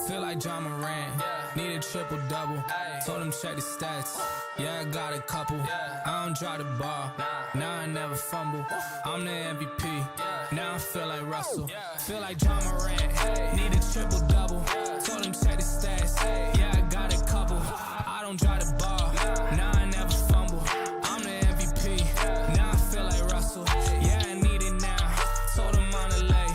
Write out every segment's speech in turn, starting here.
Feel like John Morant, need a triple-double. Told him check the stats, yeah, I got a couple. I don't drop the ball, now I never fumble. I'm the MVP, now I feel like Russell. Feel like John Morant, need a triple-double. Told him check the stats, yeah, I got a couple. I don't drop the ball, now I never fumble. I'm the MVP, now I feel like Russell. Yeah, I need it now, told him on the lay.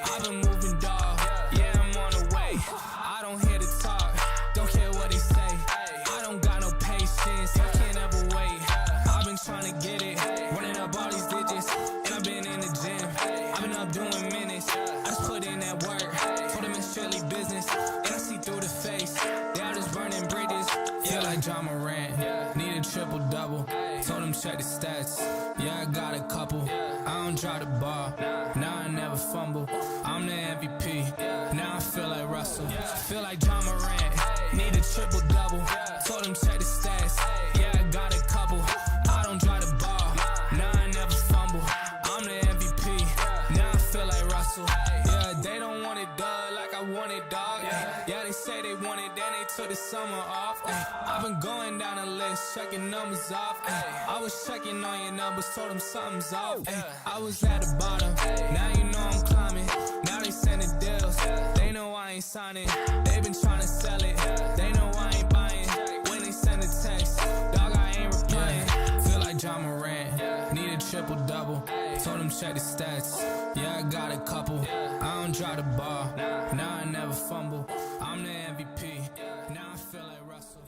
I've been moving, dog, yeah, I'm on the way. I don't hear the talk, don't care what they say. I don't got no patience, I can't ever wait. I've been trying to get it, running up all these digits. And I've been in the gym, I've been up doing minutes. I just put in that work, told them it's strictly business. And I see through the face, they all just burning bridges. Feel like John Morant, need a triple-double. Told him check the stats, yeah, I got a couple. I don't drop the ball, now I never fumble. I'm the MVP, now I feel like Russell. Feel like John Morant, need a triple-double. Told him check the stats, yeah, I got a couple. I don't drop the ball, now I never fumble. I'm the MVP, now I feel like Russell. Yeah, they don't want it, dog, like I want it, dog. Yeah, they say they want it, then they took the summer off. I've been going down the list, checking numbers off. I was checking on your numbers, told them something's off. I was at the bottom, now you know I'm climbing. Now they sending deals, they know I ain't signing. They been trying to sell it, they know I ain't buying. When they send a text, dog, I ain't replying. Feel like John Morant, need a triple-double. Told him check the stats, yeah, I got a couple. I don't drop the ball, now I never fumble. I'm the MVP, now I feel like Russell.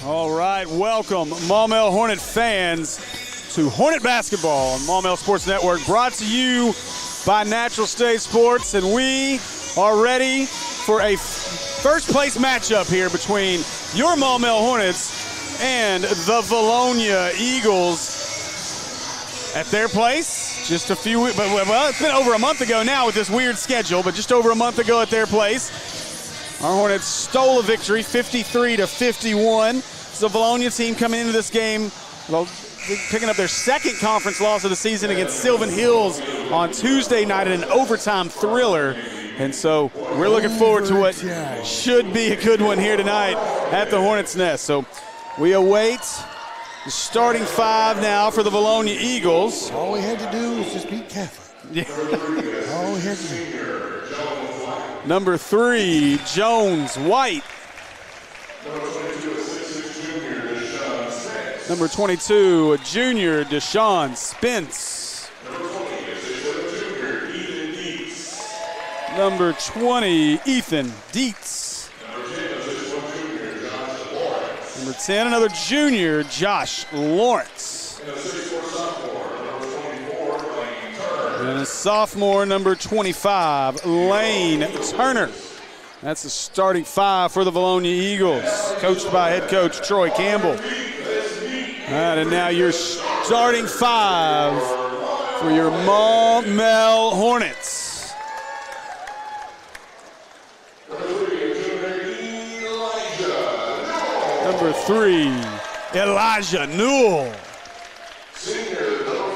All right, welcome Maumelle Hornet fans to Hornet basketball on Maumelle Sports Network, brought to you by Natural State Sports, and we are ready for a first place matchup here between your Maumelle Hornets and the Vilonia Eagles at their place. Just a few weeks, well, it's been over a month ago now with this weird schedule, but just over a month ago at their place. Our Hornets stole a victory, 53-51. It's the Vilonia team coming into this game, picking up their second conference loss of the season against Sylvan Hills on Tuesday night in an overtime thriller. And so we're looking forward to what should be a good one here tonight at the Hornets' Nest. So we await the starting five now for the Vilonia Eagles. All we had to do was just beat Catholic. Yeah. All we had to do. Number 3, Jones White. Number 22, a junior, Deshaun Spence. Number 20, Ethan Dietz. Number 10, another junior, Josh Lawrence. And a sophomore, number 25, Lane Turner. That's the starting five for the Vilonia Eagles, coached by head coach Troy Campbell. All right, and now your starting five for your Maumelle Hornets. Number 3, Elijah Newell.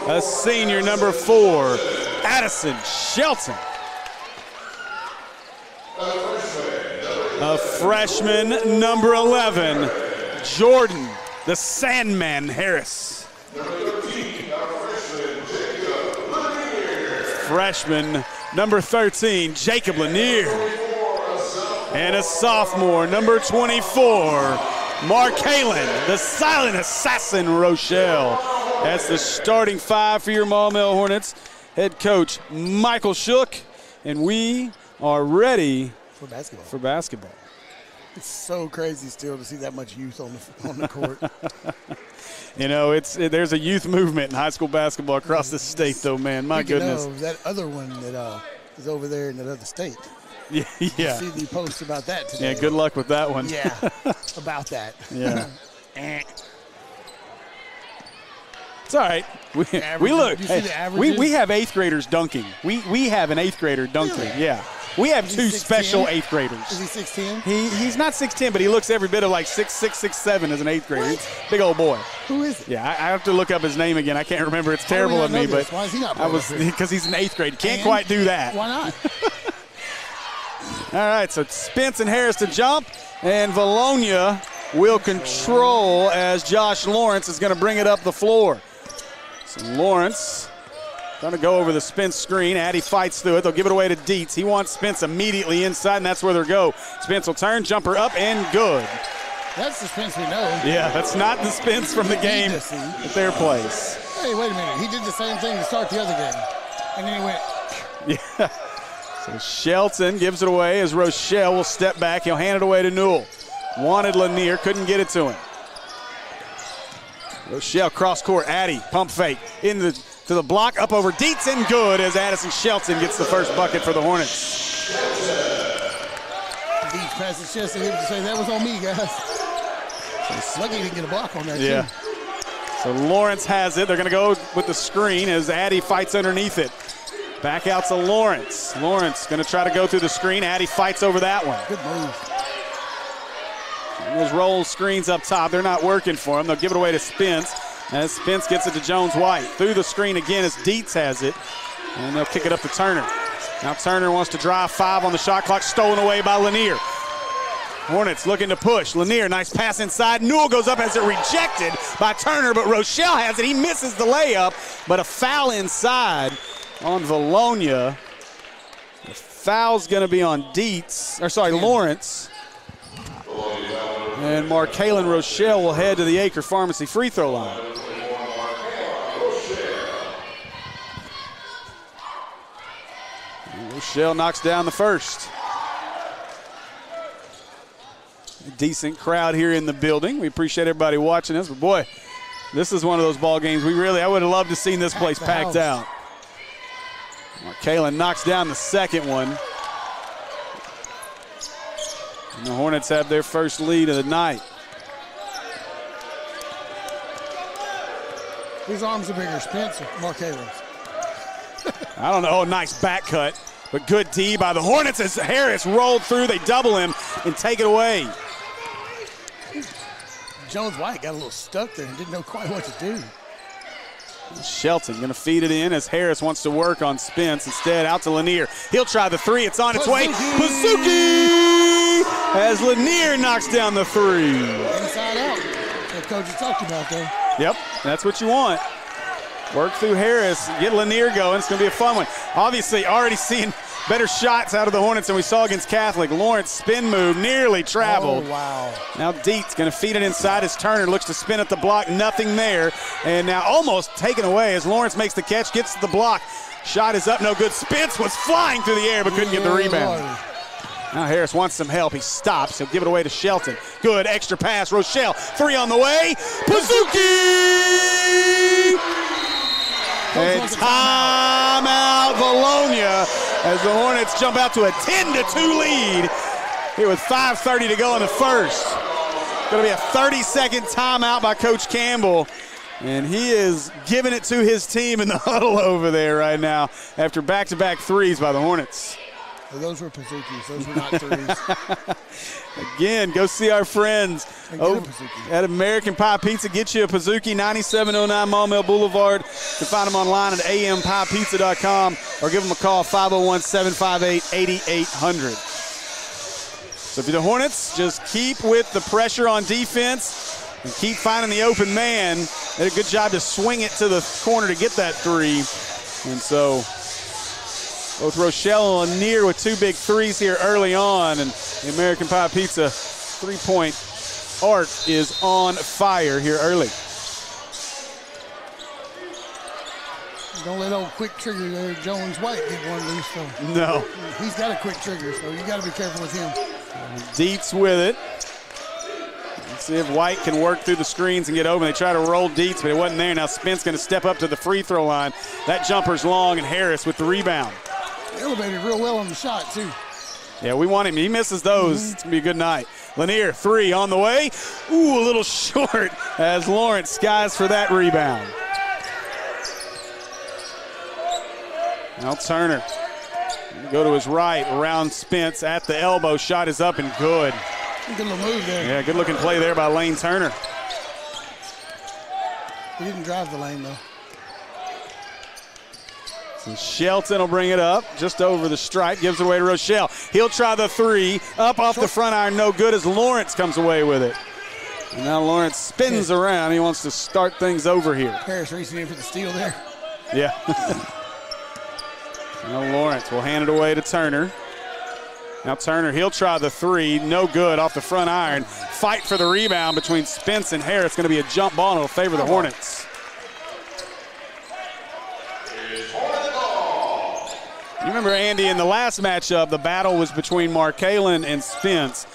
A senior, number 4, Addison Shelton. A freshman, number 11, Jordan the Sandman Harris. Freshman, number 13, Jacob Lanier. And a sophomore, number 24, Mark Halen, the silent assassin Rochelle. That's the starting five for your Maumelle Hornets. Head coach Michael Shook, and we are ready for basketball. It's so crazy still to see that much youth on the court. You know, there's a youth movement in high school basketball across the state, though, man. My goodness. That other one that is over there in that other state. Yeah. You see the post about that today. Yeah, good luck with that one. Yeah, about that. Yeah. It's all right. We look. Hey, we have 8th graders dunking. We have an 8th grader dunking. Really? Yeah. We have 2 special 8th graders. Is he 6'10"? He's not 6'10", but he looks every bit of like 6'6", 6'7" as an 8th grader. Big old boy. Who is it? Yeah, I have to look up his name again. I can't remember. It's terrible of me, but why is he not because he's an 8th grade. Can't quite do that. Why not? All right, so Spence and Harris to jump, and Vilonia will control as Josh Lawrence is going to bring it up the floor. So Lawrence going to go over the Spence screen. Addy fights through it. They'll give it away to Dietz. He wants Spence immediately inside, and that's where they'll go. Spence will turn, jumper up, and good. That's the Spence we know. Yeah, that's not the Spence from the game at their place. Hey, wait a minute. He did the same thing to start the other game, and then he went. Yeah. So Shelton gives it away as Rochelle will step back. He'll hand it away to Newell. Wanted Lanier, couldn't get it to him. Rochelle cross court, Addy, pump fake, to the block, up over Dietz, and good as Addison Shelton gets the first bucket for the Hornets. Dietz passes chest to him to say, that was on me, guys. Lucky he didn't get a block on that, yeah. too. So Lawrence has it. They're going to go with the screen as Addy fights underneath it. Back out to Lawrence. Lawrence going to try to go through the screen. Addy fights over that one. Good move. And those roll screens up top, they're not working for him. They'll give it away to Spence as Spence gets it to Jones White. Through the screen again as Dietz has it. And they'll kick it up to Turner. Now Turner wants to drive 5 on the shot clock, stolen away by Lanier. Hornets looking to push. Lanier, nice pass inside. Newell goes up, has it rejected by Turner, but Rochelle has it. He misses the layup, but a foul inside on Vilonia. The foul's going to be on Lawrence. And Mark Halen Rochelle will head to the Acre Pharmacy free throw line. And Rochelle knocks down the first. decent crowd here in the building. We appreciate everybody watching us. But, boy, this is one of those ball games I would have loved to have seen this place packed out. Markalen knocks down the second one. And the Hornets have their first lead of the night. Whose arms are bigger, Spence or Markalen's? I don't know. Oh, nice back cut. But good D by the Hornets as Harris rolled through. They double him and take it away. Jones-White got a little stuck there and didn't know quite what to do. Shelton going to feed it in as Harris wants to work on Spence. Instead, out to Lanier. He'll try the three. It's on its way. Pazuki! As Lanier knocks down the three. Inside out. That coach is talking about, though. Yep, that's what you want. Work through Harris, get Lanier going. It's going to be a fun one. Obviously, already seeing better shots out of the Hornets than we saw against Catholic. Lawrence spin move, nearly traveled. Oh, wow. Now Dietz going to feed it inside as Turner looks to spin at the block. Nothing there. And now almost taken away as Lawrence makes the catch, gets to the block. Shot is up, no good. Spence was flying through the air but couldn't get the rebound. Lord. Now Harris wants some help. He stops. He'll give it away to Shelton. Good extra pass. Rochelle, three on the way. Pazuki! And timeout Vilonia as the Hornets jump out to a 10-2 lead here with 5:30 to go in the first. Going to be a 30-second timeout by Coach Campbell. And he is giving it to his team in the huddle over there right now after back-to-back threes by the Hornets. Well, those were Pazukis. Those were not threes. Again, go see our friends at American Pie Pizza. Get you a Pazuki, 9709 Maumelle Boulevard. You can find them online at ampiepizza.com or give them a call, 501-758-8800. So if you're the Hornets, just keep with the pressure on defense and keep finding the open man. They did a good job to swing it to the corner to get that three. And so both Rochelle and Lanier with two big threes here early on, and the American Pie Pizza three-point arc is on fire here early. Don't let old quick trigger there, Jones-White, get one loose. So No. he's got a quick trigger, so you got to be careful with him. Dietz with it. Let's see if White can work through the screens and get open. They try to roll Dietz, but it wasn't there. Now Spence going to step up to the free throw line. That jumper's long, and Harris with the rebound. Elevated real well on the shot, too. Yeah, we want him. He misses those. It's going to be a good night. Lanier, three on the way. Ooh, a little short as Lawrence skies for that rebound. Now Turner. Go to his right, around Spence at the elbow. Shot is up and good. Good little move there. Yeah, good looking play there by Lane Turner. He didn't drive the lane, though. So Shelton will bring it up just over the stripe, gives it away to Rochelle. He'll try the three, up off the front iron, no good as Lawrence comes away with it. And now Lawrence spins around. He wants to start things over here. Harris reaching in for the steal there. Yeah. Now Lawrence will hand it away to Turner. Now Turner, he'll try the three, no good off the front iron. Fight for the rebound between Spence and Harris. Going to be a jump ball and it'll favor the Hornets. You remember, Andy, in the last matchup, the battle was between Markalen and Spence.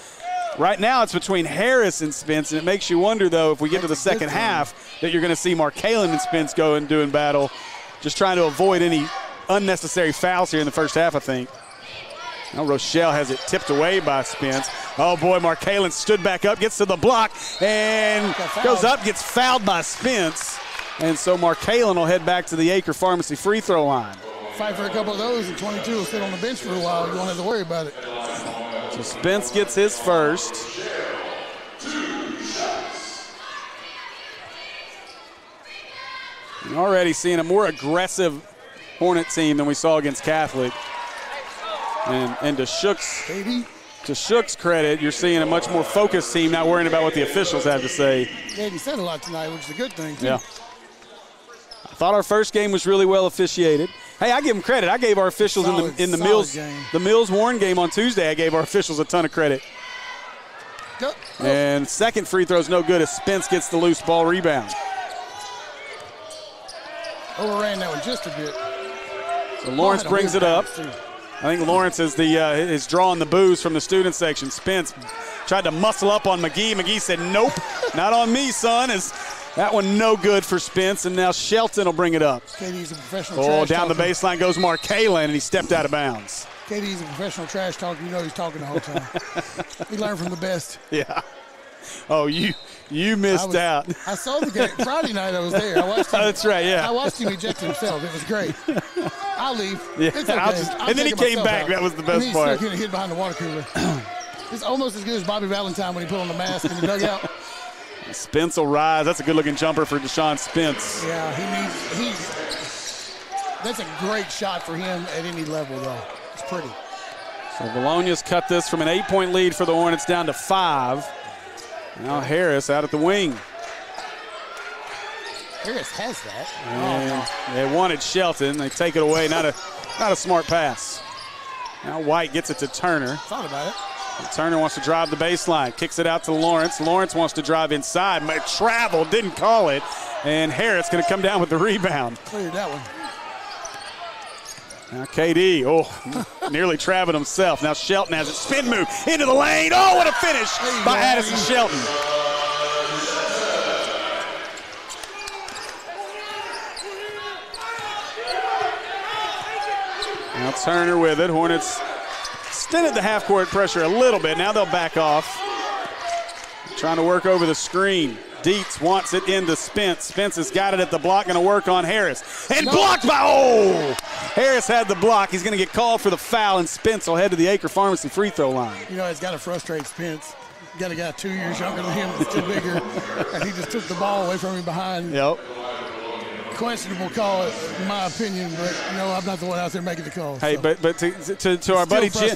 Right now it's between Harris and Spence, and it makes you wonder, though, if we get to the second half, that you're going to see Markalen and Spence go and doing battle, just trying to avoid any unnecessary fouls here in the first half, I think. Now Rochelle has it tipped away by Spence. Oh, boy, Markalen stood back up, gets to the block, and goes up, gets fouled by Spence. And so Markalen will head back to the Acre Pharmacy free throw line. Fight for a couple of those, and 22 will sit on the bench for a while. You won't have to worry about it. So Spence gets his first. And already seeing a more aggressive Hornet team than we saw against Catholic. And to Shook's credit, you're seeing a much more focused team, not worrying about what the officials have to say. They hadn't said a lot tonight, which is a good thing, too. Yeah. I thought our first game was really well officiated. Hey, I give them credit. I gave our officials in the Mills Warren game on Tuesday. I gave our officials a ton of credit. And second free throw's no good as Spence gets the loose ball rebound. Overran that one just a bit. So Lawrence brings it up. I think Lawrence is drawing the boos from the student section. Spence tried to muscle up on McGee. McGee said, nope, not on me, son. That one no good for Spence, and now Shelton will bring it up. KD's a professional trash down talker. the baseline goes Markalen, and he stepped out of bounds. KD's a professional trash talker. You know he's talking the whole time. He learned from the best. Yeah. Oh, you missed out. I saw the game. Friday night I was there. I watched him. That's right, yeah. I watched him eject himself. It was great. I'll leave. Yeah, It's okay. and then he came back. Out. That was the And best he part. snuck in and hid behind the water cooler. It's almost as good as Bobby Valentine when he put on the mask in the dugout. Spence will rise. That's a good-looking jumper for Deshaun Spence. Yeah, that's a great shot for him at any level, though. It's pretty. So Vilonia's cut this from an 8-point lead for the Hornets down to 5. Now Harris out at the wing. Harris has that. And they wanted Shelton. They take it away. Not a smart pass. Now White gets it to Turner. Thought about it. And Turner wants to drive the baseline. Kicks it out to Lawrence. Lawrence wants to drive inside. Travel, didn't call it. And Harris going to come down with the rebound. Cleared that one. Now KD, nearly traveled himself. Now Shelton has a spin move into the lane. Oh, what a finish by Addison Shelton. Now Turner with it. Hornets extended the half-court pressure a little bit. Now they'll back off. Trying to work over the screen. Dietz wants it into Spence. Spence has got it at the block, going to work on Harris. And blocked by, Harris had the block. He's going to get called for the foul, and Spence will head to the Acre Pharmacy free throw line. You know, it's got to frustrate Spence. You got a guy 2 years younger than him that's still bigger, and he just took the ball away from him behind. Yep. Questionable call, in my opinion, but I'm not the one out there making the call. Hey, so. but to our buddy Jim,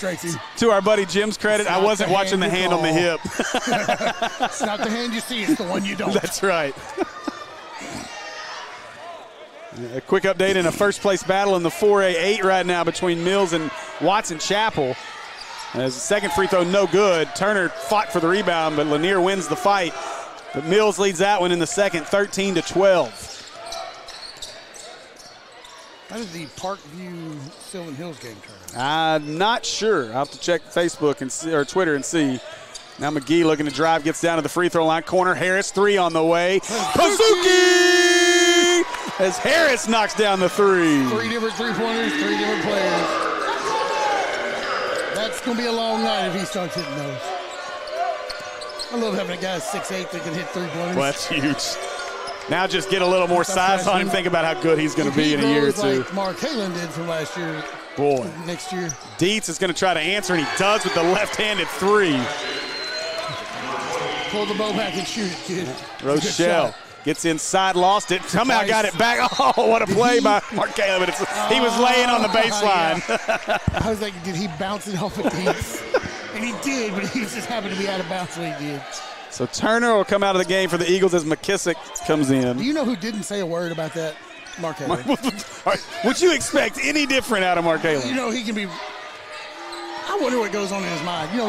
to our buddy Jim's credit, I wasn't watching the hand on the hip. It's not the hand you see; it's the one you don't. That's right. A quick update in a first-place battle in the 4A8 right now between Mills and Watson Chapel. As the second free throw, no good. Turner fought for the rebound, but Lanier wins the fight. But Mills leads that one in the second, 13-12. How did the Parkview Sylvan Hills game turn out? I'm not sure. I'll have to check Facebook and see, or Twitter and see. Now McGee looking to drive, gets down to the free throw line. Corner, Harris, 3 on the way. Pazuki! As Harris knocks down the 3. 3 different three-pointers, 3 different players. That's going to be a long night if he starts hitting those. I love having a guy 6'8" that can hit three-pointers. Well, that's huge. Now just get a little more size on him. Think about how good he's going to be in a year or two. Like Markalen did from last year. Boy. Next year. Dietz is going to try to answer, and he does with the left-handed 3. Pull the bow back and shoot it, kid. Rochelle gets inside, lost it. Somehow got it back. Oh, what a play by Markalen. But he was laying on the baseline. Yeah. I was like, did he bounce it off of Dietz? And he did, but he just happened to be out of bounds when he did. So Turner will come out of the game for the Eagles as McKissick comes in. Do you know who didn't say a word about that? Markalen. Would you expect any different out of Markalen? He can be. I wonder what goes on in his mind. He's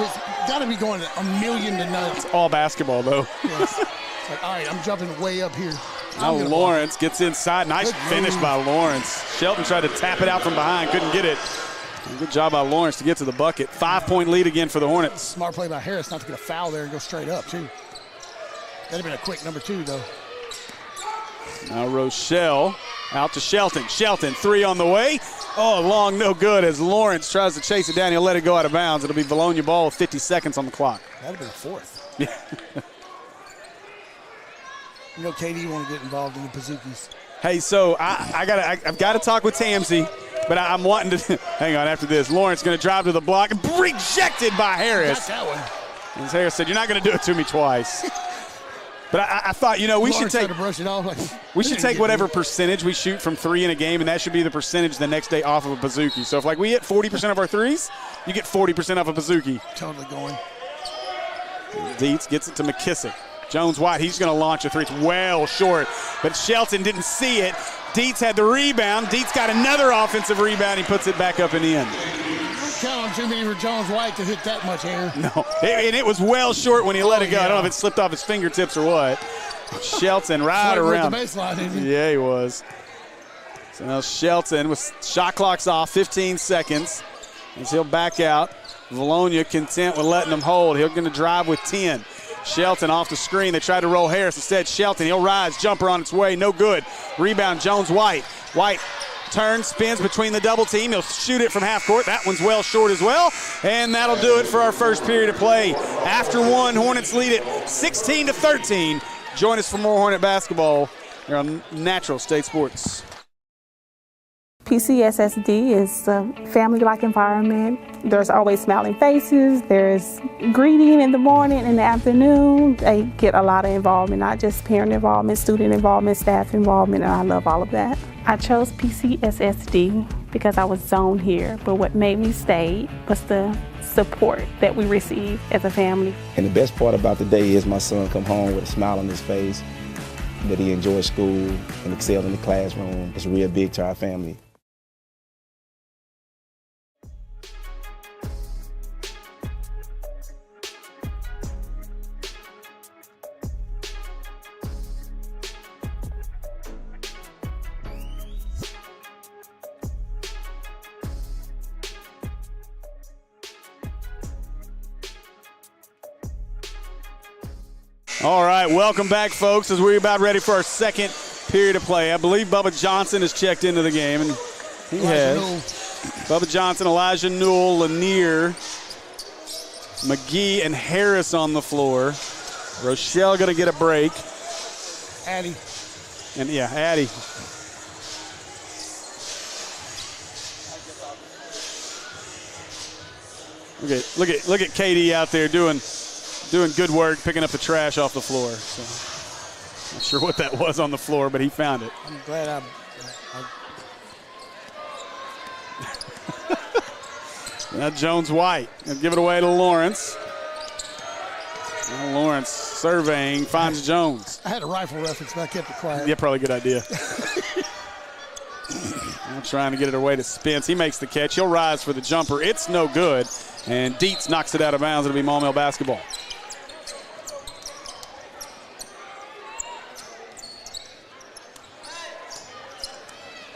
got to be going a million to nuts. It's all basketball, though. Yes. It's like, all right, I'm jumping way up here. Now Lawrence gets inside. Nice finish by Lawrence. Shelton tried to tap it out from behind, couldn't get it. Good job by Lawrence to get to the bucket. 5-point lead again for the Hornets. Smart play by Harris not to get a foul there and go straight up, too. That'd have been a quick number 2, though. Now Rochelle out to Shelton. Shelton, 3 on the way. Oh, long, no good as Lawrence tries to chase it down. He'll let it go out of bounds. It'll be Vilonia ball with 50 seconds on the clock. That'd have been a 4th. Yeah. KD want to get involved in the Pazookies. Hey, so I've got to talk with Tamsy, but I'm wanting to. Hang on, after this, Lawrence going to drive to the block, rejected by Harris. Got that one. As Harris said, "You're not going to do it to me twice." But I thought, we should take whatever percentage we shoot from 3 in a game, and that should be the percentage the next day off of a Pazookie. So if we hit 40% of our threes, you get 40% off a Pazookie. Totally going. Dietz gets it to McKissick. Jones-White, he's going to launch a 3. It's well short, but Shelton didn't see it. Dietz had the rebound. Dietz got another offensive rebound. He puts it back up and in. Count on too many for Jones-White to hit that much air. No, and it was well short when he let it go. Yeah. I don't know if it slipped off his fingertips or what. Shelton right around. The baseline, didn't he? Yeah, he was. So now Shelton with shot clocks off, 15 seconds, as he'll back out. Vilonia content with letting them hold. He's going to drive with 10. Shelton off the screen. They tried to roll Harris. Instead, Shelton, he'll rise. Jumper on its way. No good. Rebound, Jones-White. White turns, spins between the double team. He'll shoot it from half court. That one's well short as well. And that'll do it for our first period of play. After one, Hornets lead it 16-13. Join us for more Hornet basketball here on Natural State Sports. PCSSD is a family-like environment. There's always smiling faces. There's greeting in the morning and the afternoon. They get a lot of involvement, not just parent involvement, student involvement, staff involvement, and I love all of that. I chose PCSSD because I was zoned here, but what made me stay was the support that we receive as a family. And the best part about the day is my son come home with a smile on his face, that he enjoys school and excelled in the classroom. It's real big to our family. All right, welcome back, folks, as we're about ready for our second period of play. I believe Bubba Johnson has checked into the game, and he has. Bubba Johnson, Elijah Newell, Lanier, McGee, and Harris on the floor. Rochelle going to get a break. Addie. And, yeah, Addie. Look at KD out there doing good work, picking up the trash off the floor. So, not sure what that was on the floor, but he found it. I'm glad Now Jones-White. He'll give it away to Lawrence. Now Lawrence surveying, finds Jones. I had a rifle reference, but I kept it quiet. Yeah, probably a good idea. Now trying to get it away to Spence. He makes the catch. He'll rise for the jumper. It's no good. And Dietz knocks it out of bounds. It'll be Maumelle basketball.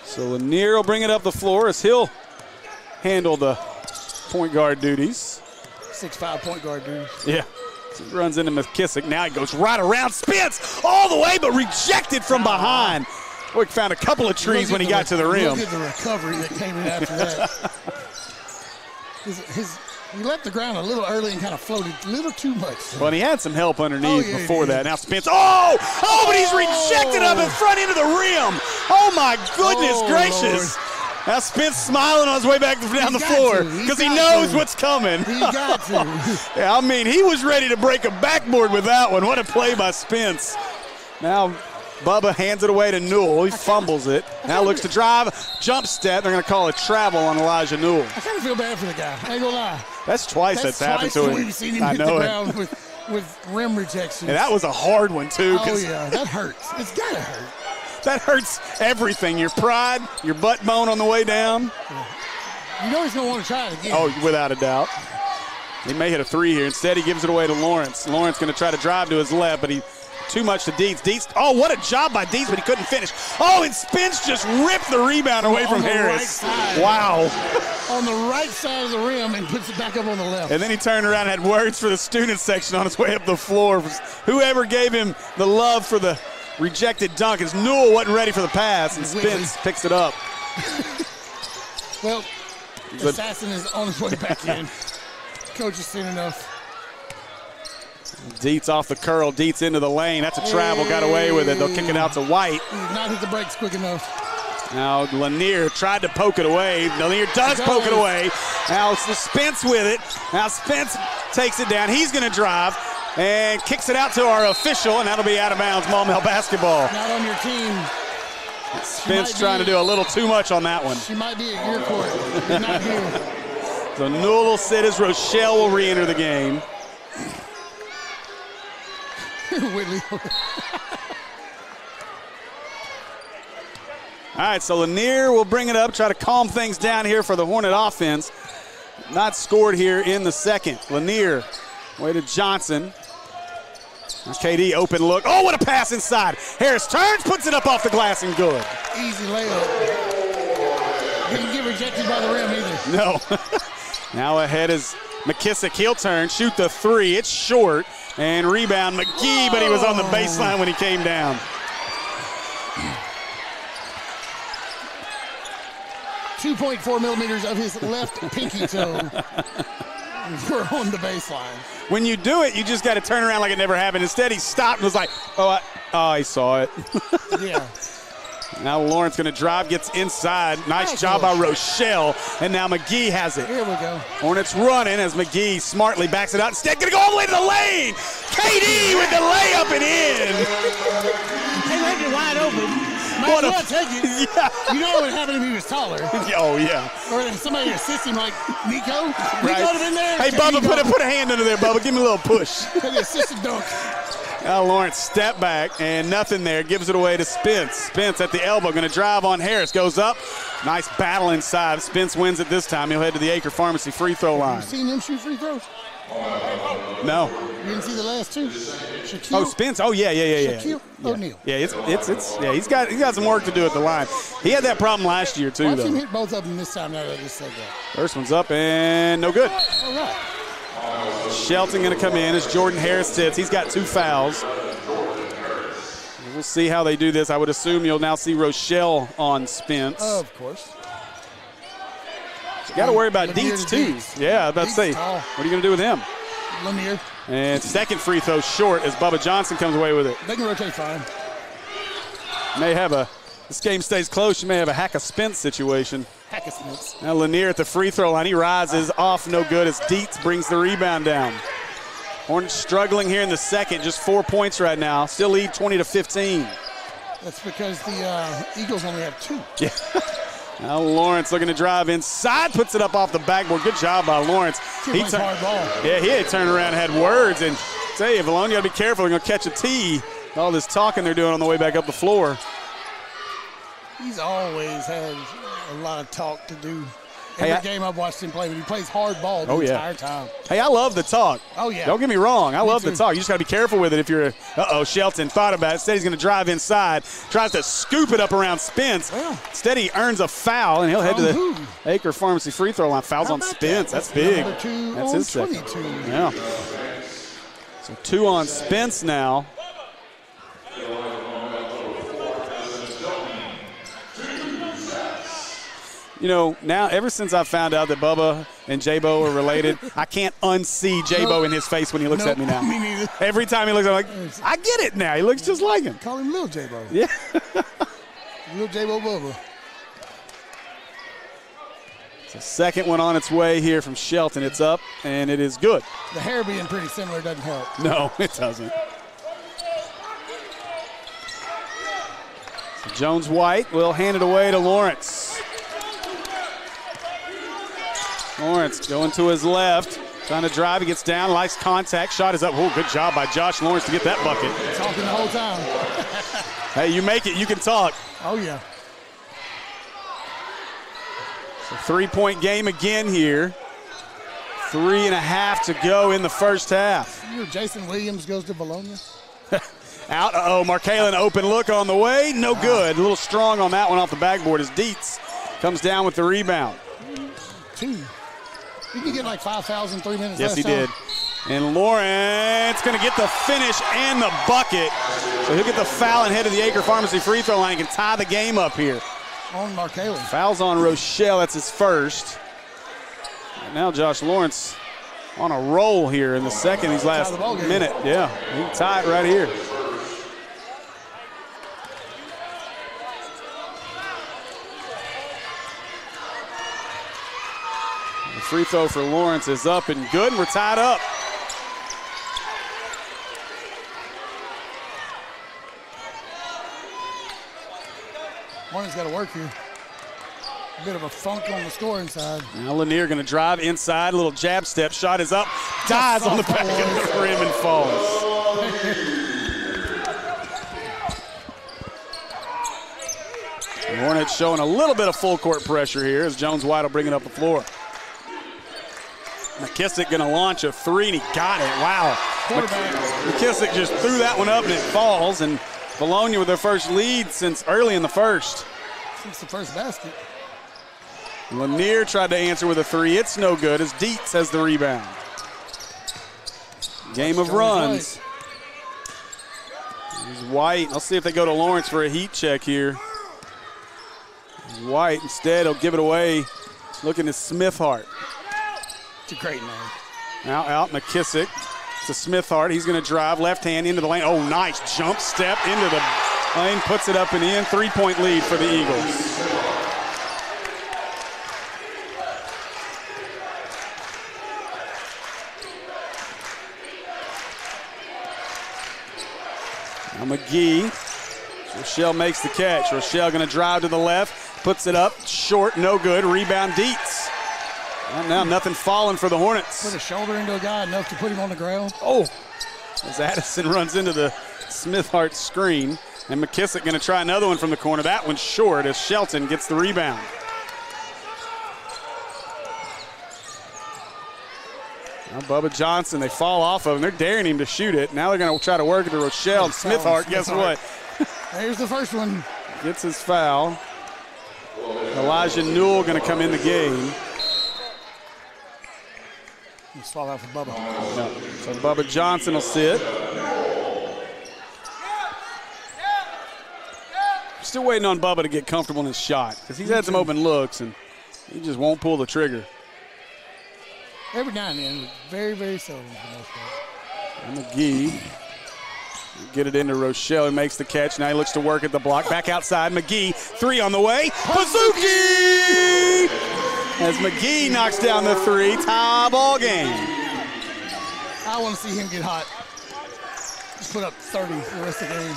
So Lanier will bring it up the floor as he'll handle the point guard duties. 6'5" point guard duties. Yeah. So he runs into McKissick. Now he goes right around, spins all the way, but rejected from behind. Boy, found a couple of trees when he got to the rim. Look at the recovery that came in after that. He left the ground a little early and kind of floated a little too much. Well, and he had some help underneath before that. Now Spence, but he's rejected up in front into the rim. Oh, my goodness gracious. Lord. Now Spence smiling on his way back down the floor because he knows what's coming. He got to. Yeah, I mean, he was ready to break a backboard with that one. What a play by Spence. Now Bubba hands it away to Newell. He fumbles it. Now looks to drive, jump step. They're going to call a travel on Elijah Newell. I kind of feel bad for the guy. I ain't going to lie. That's twice that's happened to him. We've seen him hit the ground with rim rejection. And that was a hard one, too. Oh, yeah, that hurts. It's got to hurt. That hurts everything. Your pride, your butt bone on the way down. Yeah. You know he's going to want to try it again. Oh, without a doubt. He may hit a three here. Instead, he gives it away to Lawrence. Lawrence going to try to drive to his left, but he too much to Dietz. Dietz, what a job by Dietz, but he couldn't finish. And Spence just ripped the rebound away from Harris. Right wow. On the right side of the rim and puts it back up on the left. And then he turned around and had words for the student section on his way up the floor. Whoever gave him the love for the rejected dunk, as Newell wasn't ready for the pass, and Spence picks it up. Well, Assassin is on his way back in. Coach has seen enough. Dietz off the curl. Dietz into the lane. That's a travel. Got away with it. They'll kick it out to White. He did not hit the brakes quick enough. Now Lanier tried to poke it away. Lanier does poke it away. Now it's Spence with it. Now Spence takes it down. He's going to drive and kicks it out to our official, and that'll be out of bounds. Maumelle basketball. Not on your team. Spence trying to do a little too much on that one. She might be at your court, but not here. So Newell will sit as Rochelle will re-enter the game. Whitley. All right, so Lanier will bring it up, try to calm things down here for the Hornet offense. Not scored here in the second. Lanier, way to Johnson. KD open look. Oh, what a pass inside. Harris turns, puts it up off the glass and good. Easy layup. Didn't get rejected by the rim either. No. Now ahead is McKissick, heel turn, shoot the three. It's short. And rebound McGee, but he was on the baseline when he came down. 2.4 millimeters of his left pinky toe were on the baseline. When you do it, you just got to turn around like it never happened. Instead, he stopped and was like, I saw it. Yeah. Now Lawrence going to drive, gets inside. Nice job by Rochelle. And now McGee has it. Here we go. Hornets running as McGee smartly backs it out. Instead, going to go all the way to the lane. KD with the layup and in. They left it wide open. Might as well take it. Yeah. You know what would happen if he was taller. Oh, yeah. Or if somebody assist him like Nico. Right. Nico would have been there. Hey, Bubba, put a hand under there, Bubba. Give me a little push. The assistant dunk. Now Lawrence step back and nothing there. Gives it away to Spence. Spence at the elbow. Going to drive on Harris. Goes up. Nice battle inside. Spence wins it this time. He'll head to the Acre Pharmacy free throw line. You seen him shoot free throws? No. You didn't see the last two? Shaquille? Oh, Spence. Oh, yeah. Shaquille O'Neal. Yeah, he's got some work to do at the line. He had that problem last year too, Watch though. him hit both of them this time. Now that I just said that. First one's up and no good. All right. Shelton going to come in as Jordan Harris sits. He's got 2 fouls. We'll see how they do this. I would assume you'll now see Rochelle on Spence. Of course. You got to worry about Lanier Dietz to too. Dietz. Yeah, I was about to say, tall. what are you going to do with him? Lanier. And second free throw short as Bubba Johnson comes away with it. They can rotate fine. This game stays close. You may have a hack of Spence situation. Hack of Spence. Now Lanier at the free throw line. He rises off, no good as Dietz brings the rebound down. Hornets struggling here in the second, just 4 points right now. Still lead 20-15. That's because the Eagles only have 2. Yeah. Now Lawrence looking to drive inside, puts it up off the backboard. Good job by Lawrence. He hard ball. Yeah, he had turned around and had words. And tell you, Vilonia got to be careful. They're going to catch a tee. All this talking they're doing on the way back up the floor. He's always had a lot of talk to do. Every game I've watched him play, but he plays hard ball the entire time. Hey, I love the talk. Oh, yeah. Don't get me wrong. I love too. the talk. You just got to be careful with it if you're Shelton thought about it. Instead, he's going to drive inside, tries to scoop it up around Spence. Well, Instead, he earns a foul, and he'll head to the Acre Pharmacy free throw line. Fouls on Spence. That's big. That's his second. 22. Yeah. So 2 on Spence now. You know, now ever since I found out that Bubba and J-Bo are related, I can't unsee J-Bo in his face when he looks at me now. Me neither. Every time he looks, I'm like, I get it now. He looks just like him. Call him Lil J-Bo. Yeah. Lil J-Bo Bubba. The second one on its way here from Shelton. It's up, and it is good. The hair being pretty similar doesn't help. No, it doesn't. So Jones-White will hand it away to Lawrence. Lawrence going to his left, trying to drive. He gets down, likes contact. Shot is up. Oh, good job by Josh Lawrence to get that bucket. Talking the whole time. Hey, you make it, you can talk. Oh, yeah. So 3-point game again here. 3.5 to go in the first half. You know, Jason Williams goes to Vilonia. Out. Markalen open look on the way. No good. A little strong on that one off the backboard as Dietz comes down with the rebound. 2. Didn't he get like 5 fouls in 3 minutes? Yes, last he did. And Lawrence going to get the finish and the bucket. So he'll get the foul and head to the Acre Pharmacy free throw line and can tie the game up here. On Markalen. Fouls on Rochelle. That's his first. And now Josh Lawrence on a roll here in the second, these last minute. Yeah, he can tie it right here. The free throw for Lawrence is up and good, and we're tied up. Hornets got to work here. A bit of a funk on the scoring side. Now Lanier going to drive inside, a little jab step, shot is up, dives on the back of the rim and falls. The Hornets showing a little bit of full court pressure here as Jones-White will bring it up the floor. McKissick going to launch a 3, and he got it. Wow. McKissick just threw that one up, and it falls, and Vilonia with their first lead since early in the first. Since the first basket. Lanier tried to answer with a three. It's no good as Dietz has the rebound. Game of runs. Here's White. I'll see if they go to Lawrence for a heat check here. White instead, he'll give it away. Looking at Smithhart. It's a great name. Out, McKissick to Smithhart. He's going to drive left hand into the lane. Oh, nice jump step into the lane. Puts it up and in. 3-point lead for the Eagles. Now McGee. Rochelle makes the catch. Rochelle going to drive to the left. Puts it up. Short. No good. Rebound Dietz. And now nothing falling for the Hornets. Put a shoulder into a guy enough to put him on the ground. Oh, as Addison runs into the Smithhart screen. And McKissick going to try another one from the corner. That one's short as Shelton gets the rebound. Now Bubba Johnson, they fall off of him. They're daring him to shoot it. Now they're going to try to work it to Rochelle. Smithhart, guess what? There's the first one. Gets his foul. Elijah Newell going to come in the game. Let's fall out for Bubba. No. So Bubba Johnson will sit. Still waiting on Bubba to get comfortable in his shot because he's had some open looks and he just won't pull the trigger. Every now and then, very, very seldom for the most part. And McGee get it into Rochelle. He makes the catch. Now he looks to work at the block. Back outside. McGee, three on the way. Pazuki! As McGee knocks down the three. Tie ball game. I want to see him get hot. Just put up 30 for the rest of the game.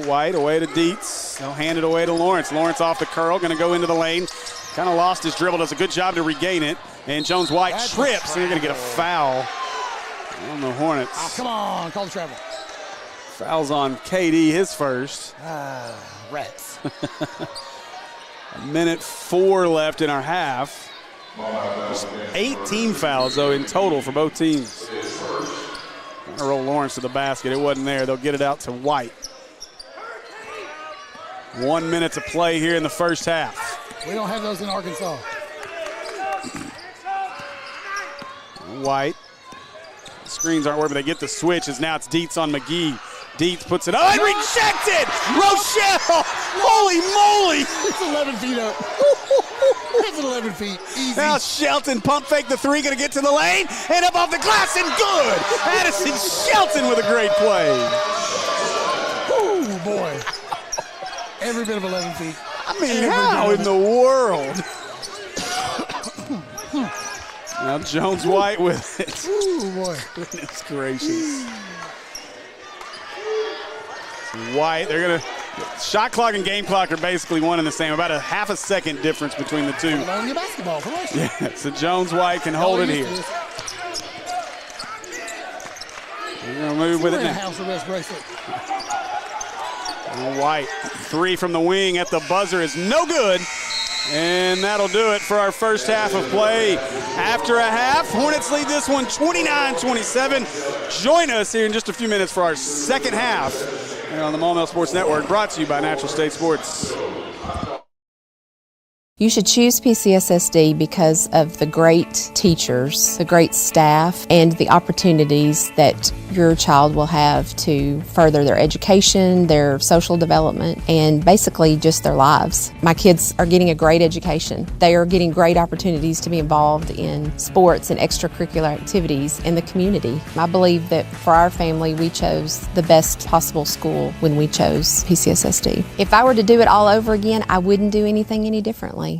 White away to Dietz. They'll hand it away to Lawrence. Lawrence off the curl. Going to go into the lane. Kind of lost his dribble. Does a good job to regain it. And Jones White trips. And you're going to get a foul on the Hornets. Oh, come on. Call the travel. Fouls on KD, his first. Rats. A minute 4 left in our half. Just 18 fouls, though, in total for both teams. Gonna roll Lawrence to the basket. It wasn't there. They'll get it out to White. 1 minute to play here in the first half. We don't have those in Arkansas. White. The screens aren't working. They get the switch as now it's Dietz on McGee. Dietz puts it up and rejected! Rochelle! Holy moly! It's 11 feet up. It's 11 feet. Easy. Now Shelton pump fake the three, gonna get to the lane, and up off the glass and good! Addison Shelton with a great play. Oh boy. Every bit of 11 feet. I mean, how in the world? Now Jones White with it. Oh boy. Goodness gracious. White, they're going to – shot clock and game clock are basically one and the same. About a half a second difference between the two. Vilonia basketball for us. Yeah, so Jones White can hold it here. They're going to move with it now. House arrest bracelet. White, three from the wing at the buzzer is no good. And that'll do it for our first half of play. After a half, Hornets lead this one 29-27. Join us here in just a few minutes for our second half here on the Maumelle Sports Network, brought to you by Natural State Sports. You should choose PCSSD because of the great teachers, the great staff, and the opportunities that your child will have to further their education, their social development, and basically just their lives. My kids are getting a great education. They are getting great opportunities to be involved in sports and extracurricular activities in the community. I believe that for our family, we chose the best possible school when we chose PCSSD. If I were to do it all over again, I wouldn't do anything any differently.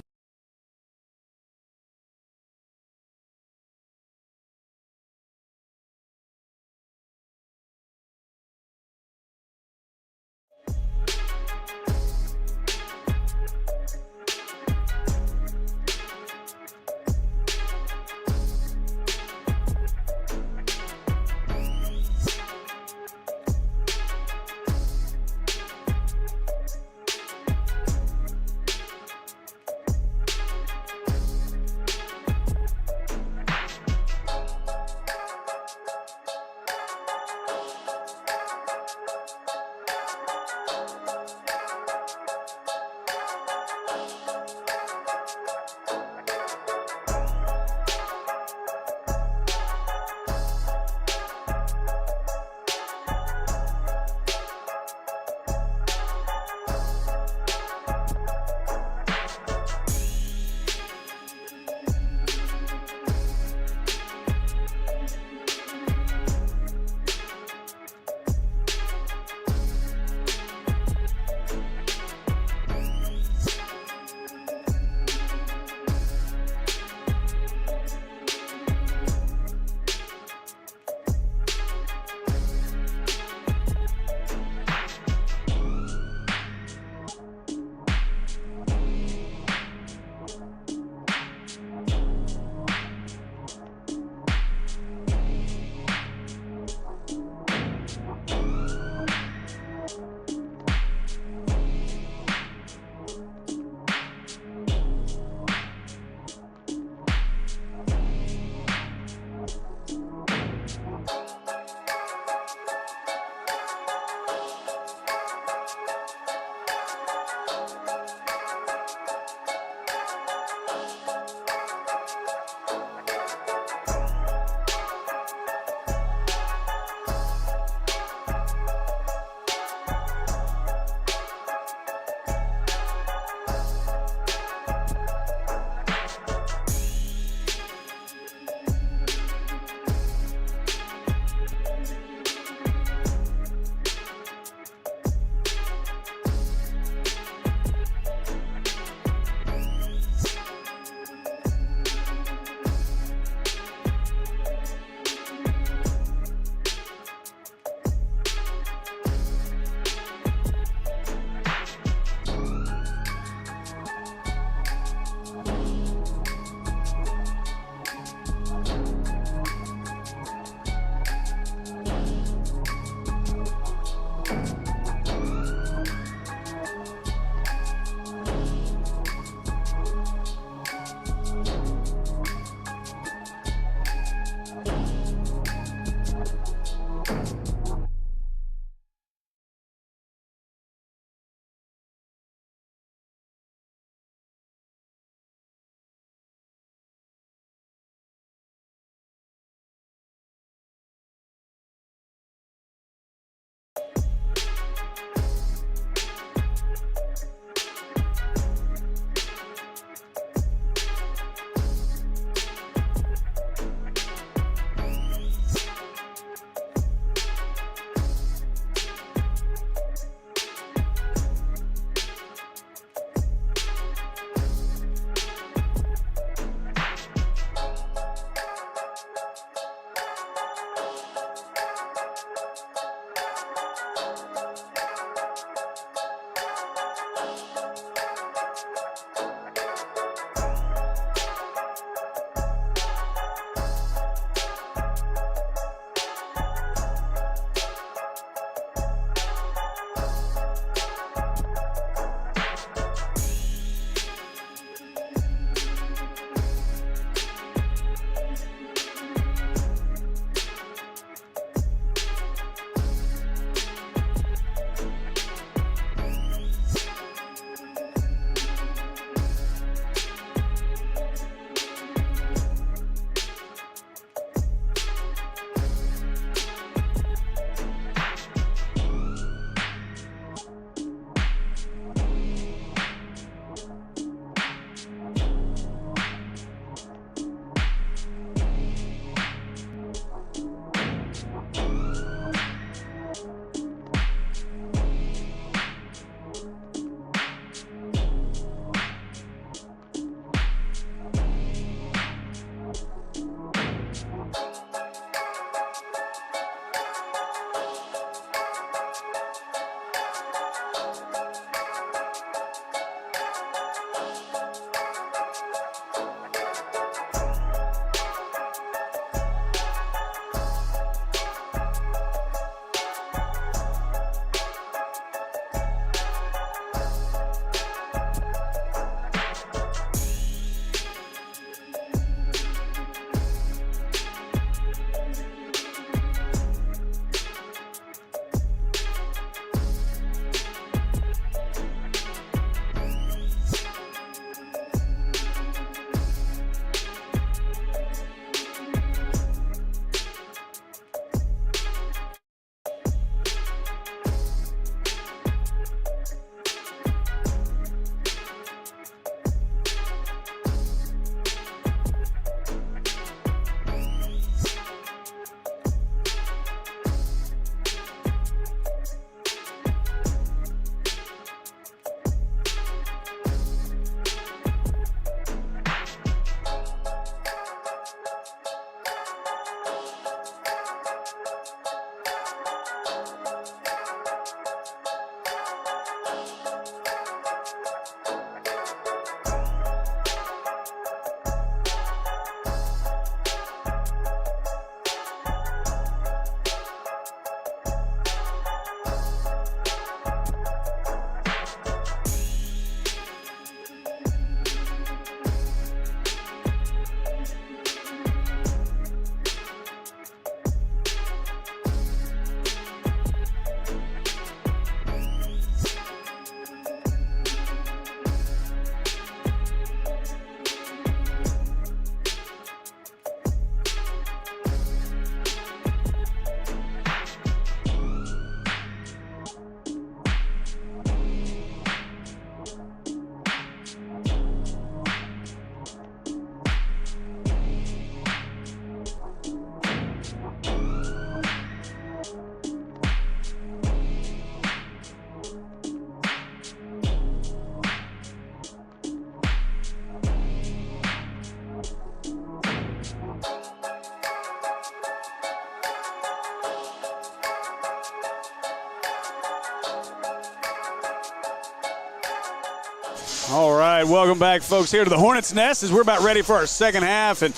All right, welcome back, folks, here to the Hornets' Nest as we're about ready for our second half. And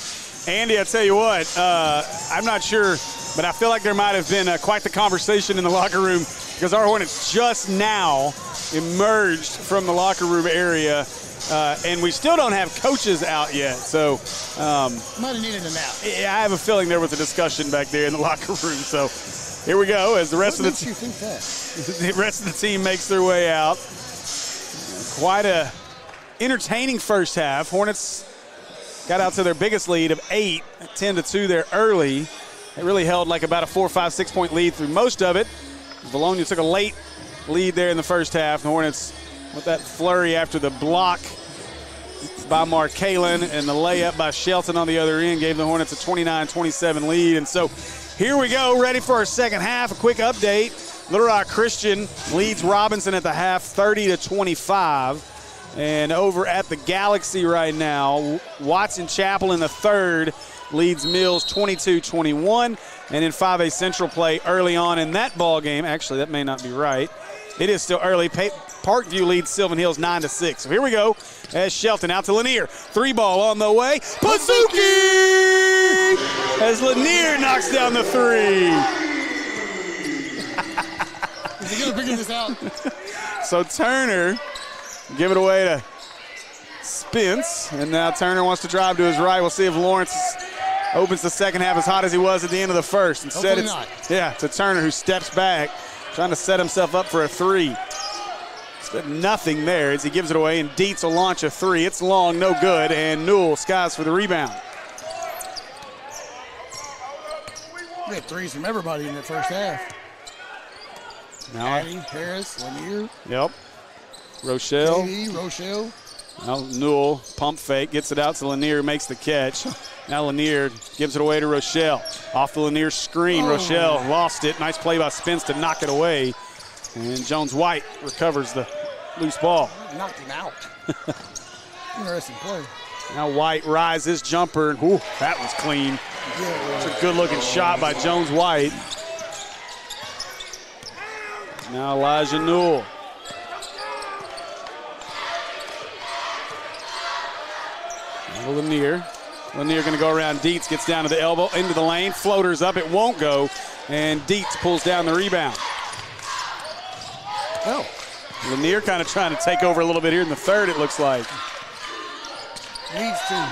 Andy, I tell you what, I'm not sure, but I feel like there might have been quite the conversation in the locker room because our Hornets just now emerged from the locker room area, and we still don't have coaches out yet. So might have needed a nap. Yeah, I have a feeling there was a discussion back there in the locker room. So here we go as the rest of the you think that? the rest of the team makes their way out. Quite a entertaining first half. Hornets got out to their biggest lead of 8, 10-2 there early. They really held like about a 4, 5, 6 point lead through most of it. Vilonia took a late lead there in the first half. The Hornets with that flurry after the block by Markalin and the layup by Shelton on the other end gave the Hornets a 29-27 lead. And so here we go, ready for our second half. A quick update. Little Rock Christian leads Robinson at the half 30-25. And over at the Galaxy right now, Watson Chapel in the third leads Mills 22-21. And in 5A Central play early on in that ball game, actually that may not be right. It is still early. Parkview leads Sylvan Hills 9-6. So here we go as Shelton out to Lanier. 3-ball on the way. Pazuki! As Lanier knocks down the 3. Is he going to figure this out? So Turner give it away to Spence. And now Turner wants to drive to his right. We'll see if Lawrence opens the second half as hot as he was at the end of the first. Instead, it's to Turner, who steps back, trying to set himself up for a 3. Nothing there as he gives it away, and Dietz will launch a 3. It's long, no good, and Newell skies for the rebound. We had threes from everybody in the first half. Now Addy, Harris, Lanier. Yep. Rochelle. KD, Rochelle. Now Newell, pump fake, gets it out to Lanier, makes the catch. Now Lanier gives it away to Rochelle. Off the Lanier screen, Rochelle lost it. Nice play by Spence to knock it away. And Jones-White recovers the loose ball. Knocked him out. Interesting play. Now White rises, jumper. Ooh, that was clean. It's a good-looking shot by Jones-White. Now Elijah Newell. Now Lanier. Lanier going to go around Dietz, gets down to the elbow, into the lane, floaters up, it won't go, and Dietz pulls down the rebound. Oh. Lanier kind of trying to take over a little bit here in the third, it looks like. Needs to.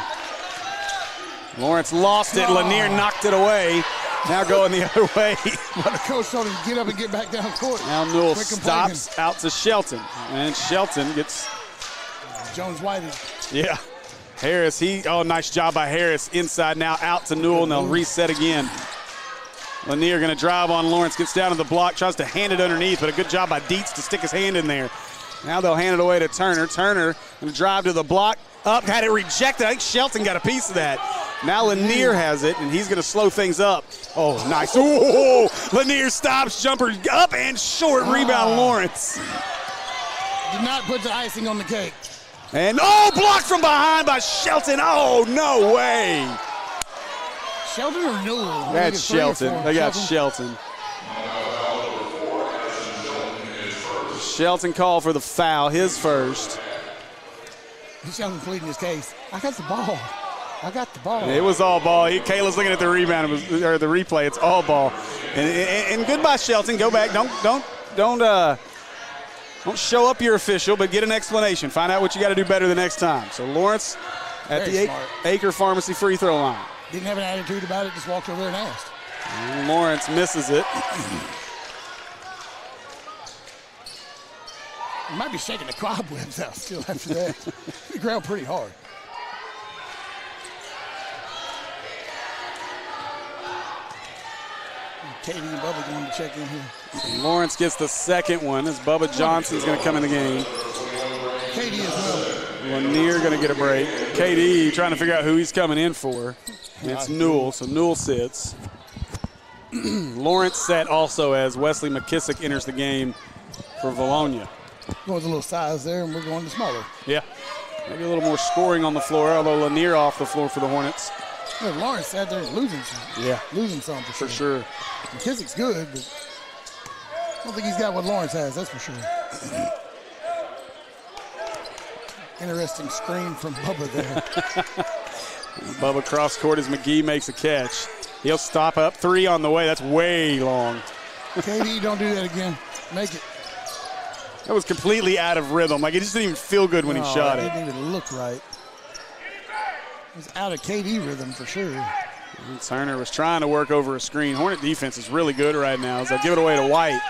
Lawrence lost it. Lanier knocked it away. Now going the other way. But the coach told him to get up and get back down court. Now Newell stops out to Shelton. And Shelton gets. Jones-White. Yeah. Harris, nice job by Harris. Inside now, out to Newell, and they'll reset again. Lanier going to drive on Lawrence, gets down to the block, tries to hand it underneath, but a good job by Dietz to stick his hand in there. Now they'll hand it away to Turner. Turner going to drive to the block, up, had it rejected. I think Shelton got a piece of that. Now Lanier has it, and he's going to slow things up. Oh, nice. Ooh, Lanier stops, jumper up and short, rebound Lawrence. Did not put the icing on the cake. And, blocked from behind by Shelton. Oh, no way. Shelton or Newell? That's Shelton. They got Shelton. Shelton called for the foul, his first. Shelton pleading his case. I got the ball. It was all ball. Kayla's looking at the rebound, or the replay. It's all ball. And goodbye, Shelton. Go back. Don't show up your official, but get an explanation. Find out what you got to do better the next time. So Lawrence at the Acre Pharmacy free throw line. Didn't have an attitude about it, just walked over there and asked. And Lawrence misses it. He might be shaking the cobwebs out still after that. He ground pretty hard. Katie and Bubba going to check in here. Lawrence gets the second one as Bubba Johnson's going to come in the game. Katie as well. Lanier going to get a break. KD trying to figure out who he's coming in for. And it's Newell, so Newell sits. Lawrence set also as Wesley McKissick enters the game for Vilonia. Going with a little size there, and we're going to smaller. Yeah, maybe a little more scoring on the floor, although Lanier off the floor for the Hornets. Look, Lawrence sat there losing some. Yeah. Losing some for sure. McKissick's good, but I don't think he's got what Lawrence has, that's for sure. Interesting screen from Bubba there. Bubba cross court as McGee makes a catch. He'll stop up. 3 on the way. That's way long. KD, don't do that again. Make it. That was completely out of rhythm. Like, it just didn't even feel good when he shot it. It didn't even look right. It was out of KD rhythm for sure. And Turner was trying to work over a screen. Hornet defense is really good right now as they give it away to White.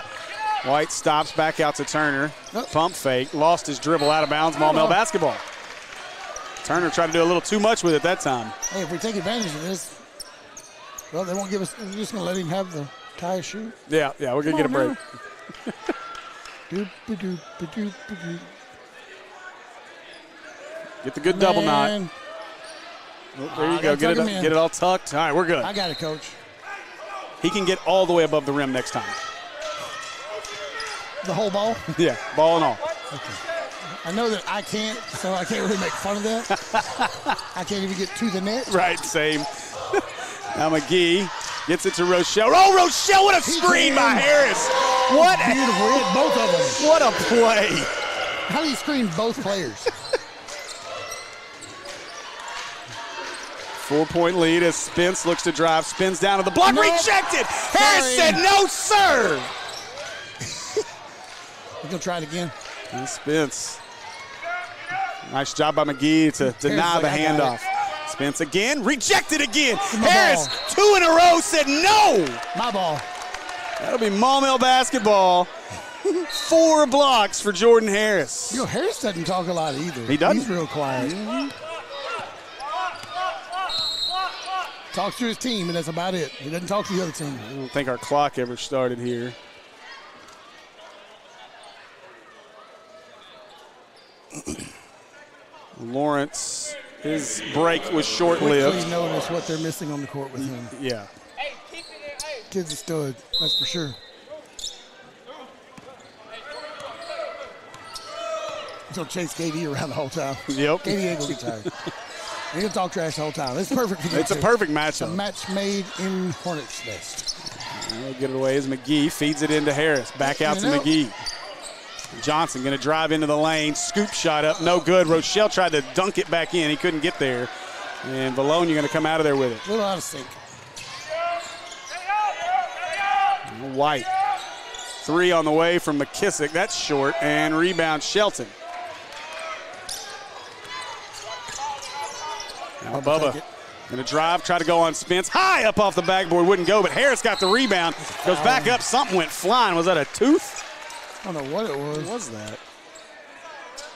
White stops back out to Turner. Pump fake. Lost his dribble out of bounds. Maumelle basketball. Turner tried to do a little too much with it that time. Hey, if we take advantage of this, well, they won't give us. We're just going to let him have the tie shoot. Yeah, we're going to get a break. Get the good double knot. Oh, there you go. Get it all tucked. All right, we're good. I got it, Coach. He can get all the way above the rim next time. The whole ball? Yeah, ball and all. Okay. I know that I can't, so I can't really make fun of that. I can't even get to the net. Right, same. Now McGee gets it to Rochelle. Oh, Rochelle, what a screen by Harris. What beautiful hit, both of them. What a play. How do you screen both players? 4-point lead as Spence looks to drive, spins down to the block, rejected. Harris said no, sir. We're going to try it again. And Spence. Nice job by McGee to deny the handoff. Spence again, rejected again. Harris, 2 in a row, said no. My ball. That'll be Maumelle basketball. 4 blocks for Jordan Harris. You know, Harris doesn't talk a lot either. He doesn't. He's real quiet. Talks to his team, and that's about it. He doesn't talk to the other team. I don't think our clock ever started here. Lawrence, his break was short-lived. Quickly notice what they're missing on the court with him. Yeah. Kid's a stud, that's for sure. He's going to chase KD around the whole time. Yep. KD ain't going to get tired. He's going to talk trash the whole time. It's perfect for them. It's a perfect matchup. It's a match made in Hornets' nest. We'll get it away as McGee feeds it into Harris. Back out to McGee. Johnson going to drive into the lane. Scoop shot up. No good. Rochelle tried to dunk it back in. He couldn't get there. And Vilonia going to come out of there with it. A little out of sync. White. 3 on the way from McKissick. That's short. And rebound Shelton. Now Bubba going to drive, try to go on Spence. High up off the backboard, wouldn't go, but Harris got the rebound. Goes back up, something went flying. Was that a tooth? I don't know what it was. What was that?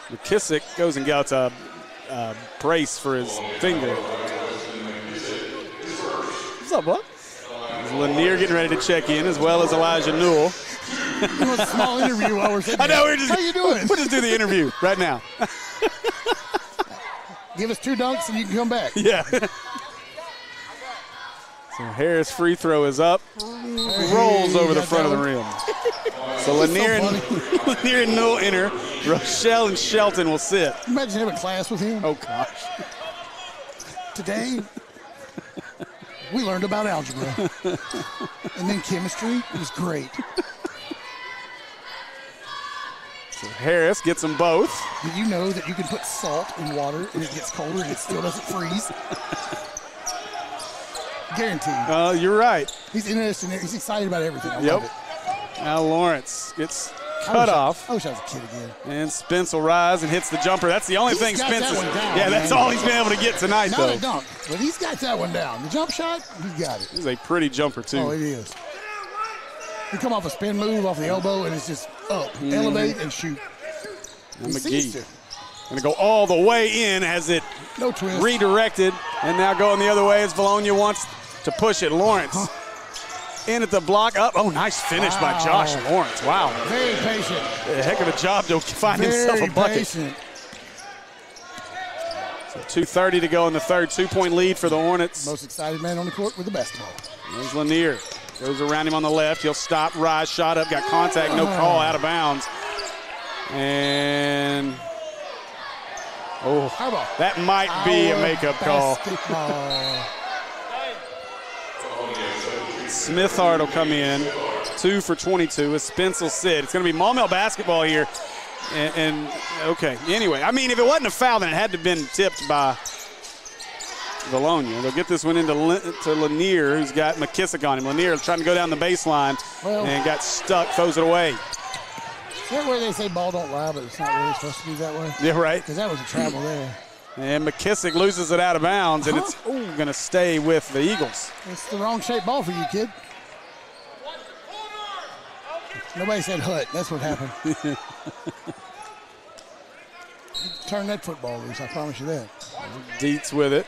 McKissick goes and gets a brace for his finger. What's up, bud? Lanier getting ready to check in, as well as Elijah Newell. It was a small interview while we're sitting I know, there. How you doing? We'll just do the interview right now. Give us 2 dunks and you can come back. Yeah. So Harris' free throw is up. Rolls over the front of the rim. So Lanier and Newell enter. Rochelle and Shelton will sit. Imagine having class with him. Oh, gosh. Today, we learned about algebra. And then chemistry. It was great. So Harris gets them both. Did you know that you can put salt in water and it gets colder and it still doesn't freeze? Guaranteed. You're right. He's interested. He's excited about everything. I love it. Now Lawrence gets cut off. I wish I was a kid again. And Spence will rise and hits the jumper. That's the only thing Spence is. Down, that's all he's been able to get tonight, Not though. a dunk, but he's got that one down. The jump shot, he's got it. This is a pretty jumper, too. Oh, it is. He come off a spin move off the elbow, and it's just up, elevate, and shoot. And McGee going to go all the way in as it no twist. Redirected, and now going the other way as Vilonia wants to push it. Lawrence in at the block. Up. Oh, nice finish by Josh Lawrence. Wow. Very patient. A heck of a job to find himself a bucket. Patient. So 2:30 to go in the third. 2-point lead for the Hornets. Most excited man on the court with the basketball. There's Lanier. Goes around him on the left. He'll stop, rise, shot up, got contact, no call, out of bounds. And, that might be a makeup call. Smithard will come in, 2 for 22 as Spence will sit. It's going to be Maumelle basketball here And okay, anyway, I mean, if it wasn't a foul, then it had to have been tipped by Vilonia. They'll get this one into Lanier, who's got McKissick on him. Lanier trying to go down the baseline and got stuck, throws it away. Is that where they say ball don't lie, but it's not really supposed to be that way? Yeah, right. Because that was a travel there. And McKissick loses it out of bounds, and it's going to stay with the Eagles. It's the wrong shaped ball for you, kid. Nobody said hut. That's what happened. Turn that football loose, I promise you that. Dietz with it.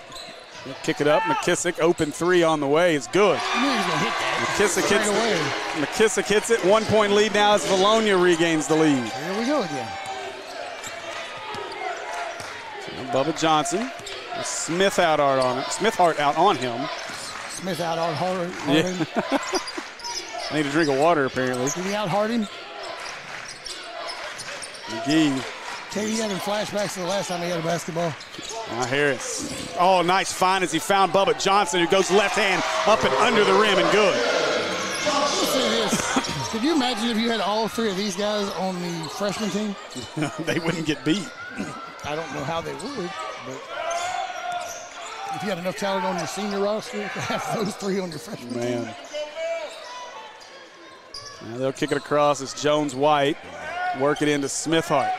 He'll kick it up. McKissick, open three on the way. It's good. You knew he was going to hit that. McKissick hits it. 1 point lead now as Vilonia regains the lead. Here we go again. Bubba Johnson. Smith out on him. Smithhart out on him. Smith out on hard. Yeah. I need a drink of water, apparently. Did he out hard him? McGee. Katie having flashbacks to the last time he had a basketball. Harris. Oh, nice find as he found Bubba Johnson, who goes left hand up and under the rim and good. Let's say this. Could you imagine if you had all three of these guys on the freshman team? They wouldn't get beat. I don't know how they would, but if you had enough talent on your senior roster to have those three on your freshman team. Now they'll kick it across. It's Jones-White. Work it into Smithhart.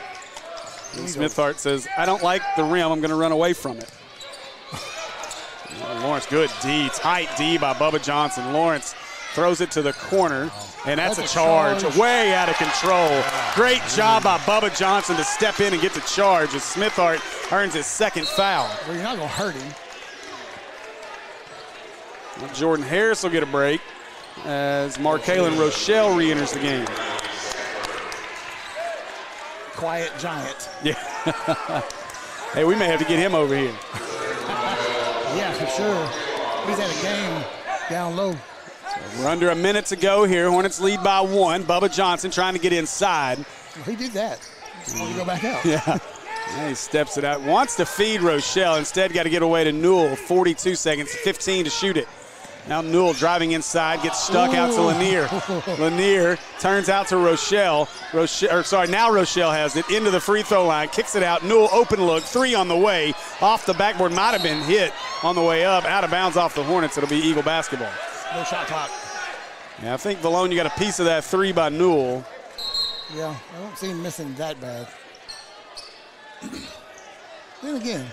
And Smithhart says, I don't like the rim. I'm going to run away from it. Lawrence, good D. Tight D by Bubba Johnson. Lawrence throws it to the corner, and that's a charge. Way out of control. Great job by Bubba Johnson to step in and get the charge as Smithhart earns his second foul. Well, you're not going to hurt him. Well, Jordan Harris will get a break as Markalen Rochelle re-enters the game. Quiet giant. Yeah. Hey, we may have to get him over here. Yeah, for sure. He's at a game down low. We're under a minute to go here. Hornets lead by 1. Bubba Johnson trying to get inside. Well, he did that. Just wanted to go back out. Yeah. He steps it out. Wants to feed Rochelle. Instead, got to get away to Newell. 42 seconds, 15 to shoot it. Now Newell driving inside, gets stuck out to Lanier. Lanier turns out to Rochelle. Now Rochelle has it into the free throw line, kicks it out. Newell open look, 3 on the way. Off the backboard, might have been hit on the way up. Out of bounds off the Hornets. It'll be Eagle basketball. No shot clock. Yeah, I think Vilonia got a piece of that 3 by Newell. Yeah, I don't see him missing that bad. Then again.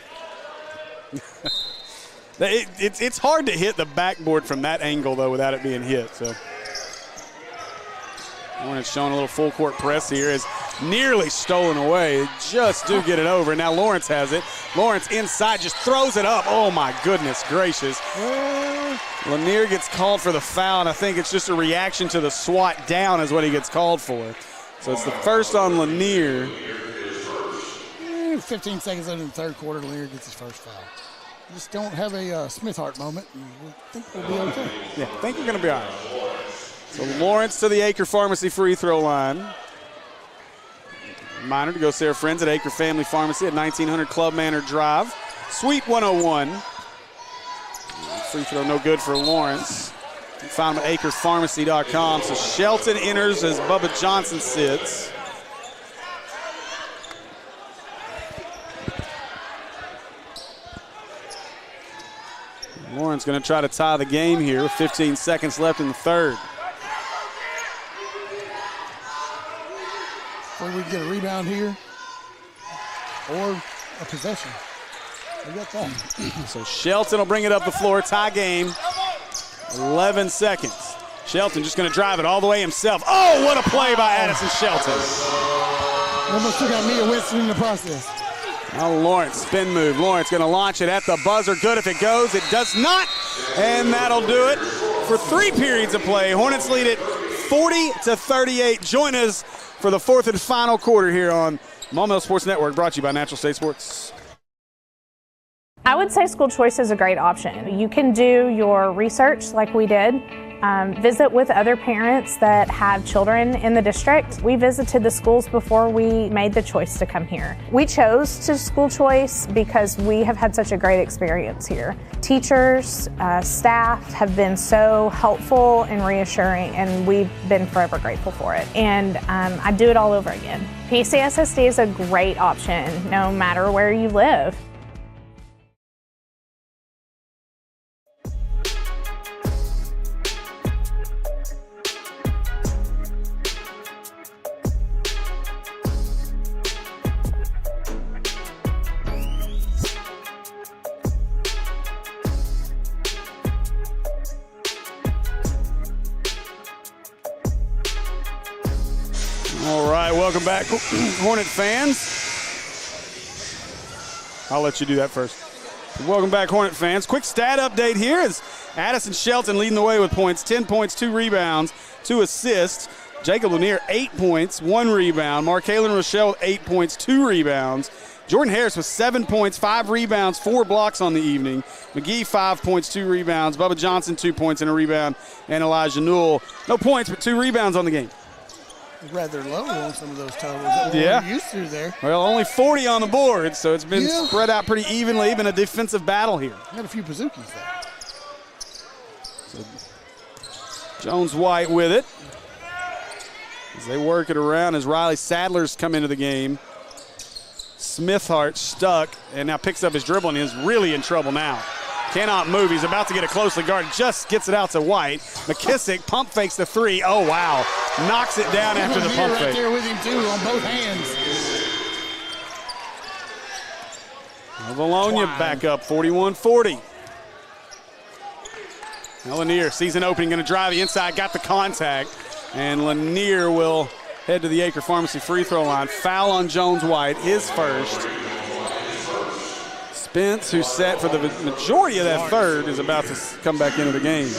It's hard to hit the backboard from that angle, though, without it being hit. So Hornets showing a little full court press here is nearly stolen away. They just do get it over. Now Lawrence has it. Lawrence inside just throws it up. Oh, my goodness gracious. Lanier gets called for the foul, and I think it's just a reaction to the swat down is what he gets called for. So it's the first on Lanier. 15 seconds into the third quarter, Lanier gets his first foul. Just don't have a Smithhart moment, and we think we'll be okay. Yeah, I think we're going to be all right. So Lawrence to the Acre Pharmacy free throw line. Reminder to go see our friends at Acre Family Pharmacy at 1900 Club Manor Drive. Suite 101. Free throw no good for Lawrence. You can find him at acrepharmacy.com. So Shelton enters as Bubba Johnson sits. Lawrence going to try to tie the game here with 15 seconds left in the third. Or we can get a rebound here or a possession. We got that. So Shelton will bring it up the floor, tie game. 11 seconds. Shelton just going to drive it all the way himself. Oh, what a play by Addison Shelton. Almost took out Mia Winston in the process. Now Lawrence, spin move. Lawrence going to launch it at the buzzer. Good if it goes. It does not. And that'll do it for 3 periods of play. Hornets lead it 40-38. Join us for the 4th and final quarter here on Maumelle Sports Network, brought to you by Natural State Sports. I would say school choice is a great option. You can do your research like we did. visit with other parents that have children in the district. We visited the schools before we made the choice to come here. We chose to school choice because we have had such a great experience here. Teachers, staff have been so helpful and reassuring, and we've been forever grateful for it. And I'd do it all over again. PCSSD is a great option no matter where you live. All right, welcome back, Hornet fans. I'll let you do that first. Welcome back, Hornet fans. Quick stat update here is Addison Shelton leading the way with points, 10 points, 2 rebounds, 2 assists. Jacob Lanier, 8 points, 1 rebound. Markaylin Rochelle, 8 points, 2 rebounds. Jordan Harris with 7 points, 5 rebounds, 4 blocks on the evening. McGee, 5 points, 2 rebounds. Bubba Johnson, 2 points and a rebound. And Elijah Newell, no points, but 2 rebounds on the game. Rather low on some of those totals that we're used to there. Well, only 40 on the board, so it's been spread out pretty evenly. Been a defensive battle here. Had a few Bazookies there. So Jones-White with it. As they work it around as Riley Sadler's come into the game. Smithhart stuck and now picks up his dribble and is really in trouble now. Cannot move. He's about to get it closely guarded. Just gets it out to White. McKissick pump fakes the 3. Oh, wow. Knocks it down after the pump fake. Right there with him, too, on both hands. Vilonia back up, 41-40. Now Lanier, season opening, going to drive the inside, got the contact. And Lanier will head to the Acre Pharmacy free throw line. Foul on Jones-White, his first. Spence, who's set for the majority of that third, is about to come back into the game.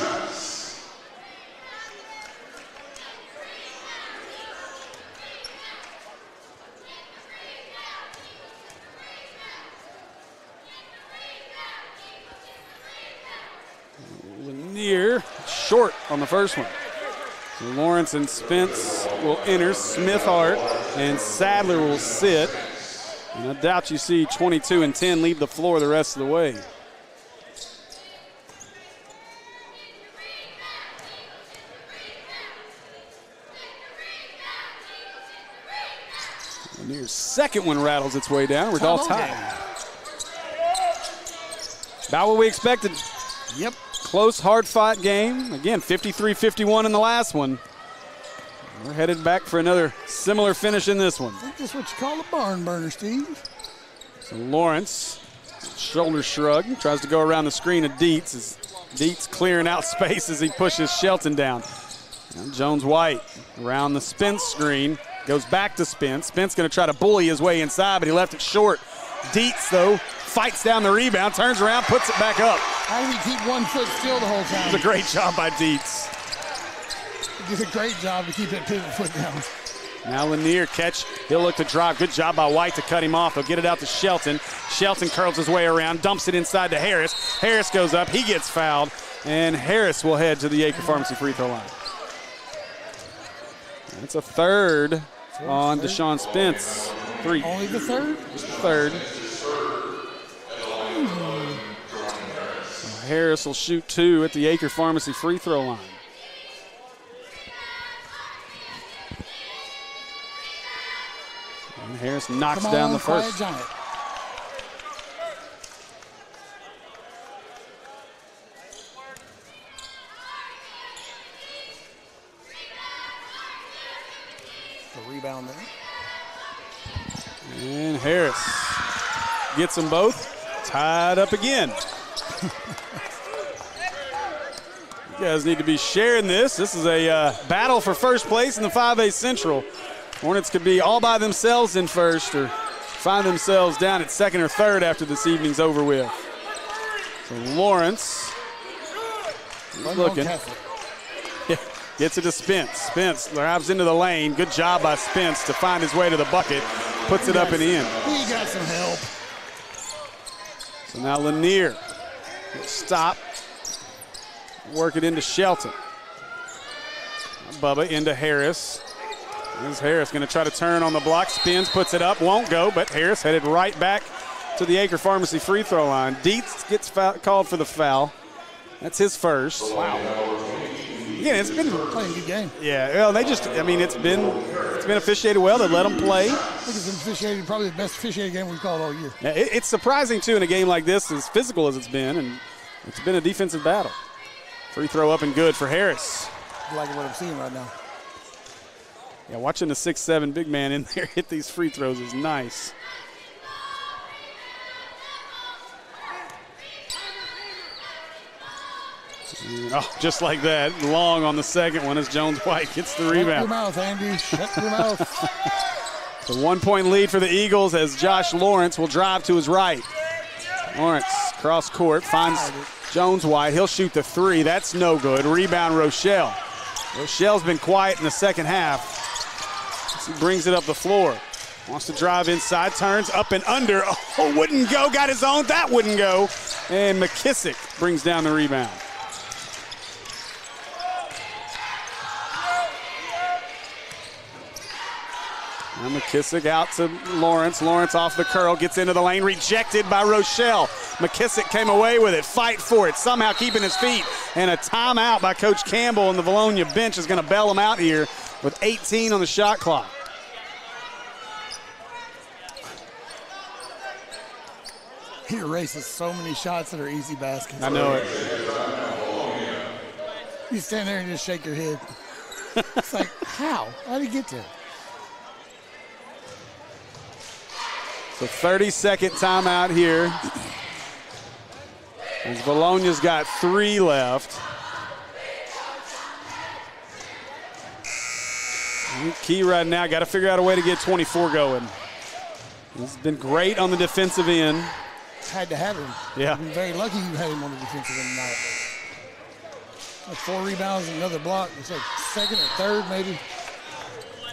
Lanier short on the first one. So Lawrence and Spence will enter. Smithhart and Sadler will sit. And I doubt you see 22 and 10 leave the floor the rest of the way. Lanier's second one rattles its way down. We're all tied. About what we expected. Yep. Close, hard-fought game. Again, 53-51 in the last one. We're headed back for another similar finish in this one. I think that's what you call a barn burner, Steve. So Lawrence, shoulder shrug, tries to go around the screen of Dietz. As Dietz clearing out space as he pushes Shelton down. And Jones-White around the Spence screen, goes back to Spence. Spence going to try to bully his way inside, but he left it short. Dietz, though, fights down the rebound, turns around, puts it back up. How did he keep 1 foot still the whole time? It was a great job by Dietz. He did a great job to keep that pivot foot down. Now Lanier catch. He'll look to drive. Good job by White to cut him off. He'll get it out to Shelton. Shelton curls his way around, dumps it inside to Harris. Harris goes up. He gets fouled. And Harris will head to the Acre Pharmacy free throw line. That's a third on Deshaun Spence. 3. Only the third? Just the third. So Harris will shoot 2 at the Acre Pharmacy free throw line. And Harris knocks down the first. Giant. The rebound there. And Harris gets them both tied up again. You guys need to be sharing this. This is a battle for first place in the 5A Central. Hornets could be all by themselves in first or find themselves down at second or third after this evening's over with. So Lawrence is looking. Yeah, gets it to Spence. Spence drives into the lane. Good job by Spence to find his way to the bucket. Puts it up and in. He got some help. So now Lanier will stop. Work it into Shelton. Bubba into Harris. There's Harris going to try to turn on the block. Spins, puts it up, won't go, but Harris headed right back to the Acre Pharmacy free throw line. Dietz gets called for the foul. That's his first. Wow. Again, it's been playing a good game. Yeah, well, it's been officiated well. They let them play. I think it's officiated, probably the best officiated game we've called all year. Yeah, it's surprising, too, in a game like this, as physical as it's been, and it's been a defensive battle. Free throw up and good for Harris. I like what I'm seeing right now. Yeah, watching the 6'7" big man in there hit these free throws is nice. Oh, just like that, long on the second one as Jones White gets the rebound. Shut your mouth, Andy. Shut your mouth. The 1-point lead for the Eagles as Josh Lawrence will drive to his right. Lawrence cross court, finds Jones White. He'll shoot the three. That's no good. Rebound, Rochelle. Rochelle's been quiet in the second half. He brings it up the floor. Wants to drive inside, turns up and under. Oh, wouldn't go. Got his own. That wouldn't go. And McKissick brings down the rebound. And McKissick out to Lawrence. Lawrence off the curl, gets into the lane, rejected by Rochelle. McKissick came away with it, fight for it, somehow keeping his feet. And a timeout by Coach Campbell, and the Vilonia bench is going to bail him out here with 18 on the shot clock. He erases so many shots that are easy baskets. I know it. You stand there and just shake your head. It's like, how? How did he get there? So 30-second timeout here. As Vilonia's got 3 left. Key right now, got to figure out a way to get 24 going. He's been great on the defensive end. Had to have him. Yeah. You've been very lucky you had him on the defensive end tonight. Like 4 rebounds and another block. It's like second or third, maybe.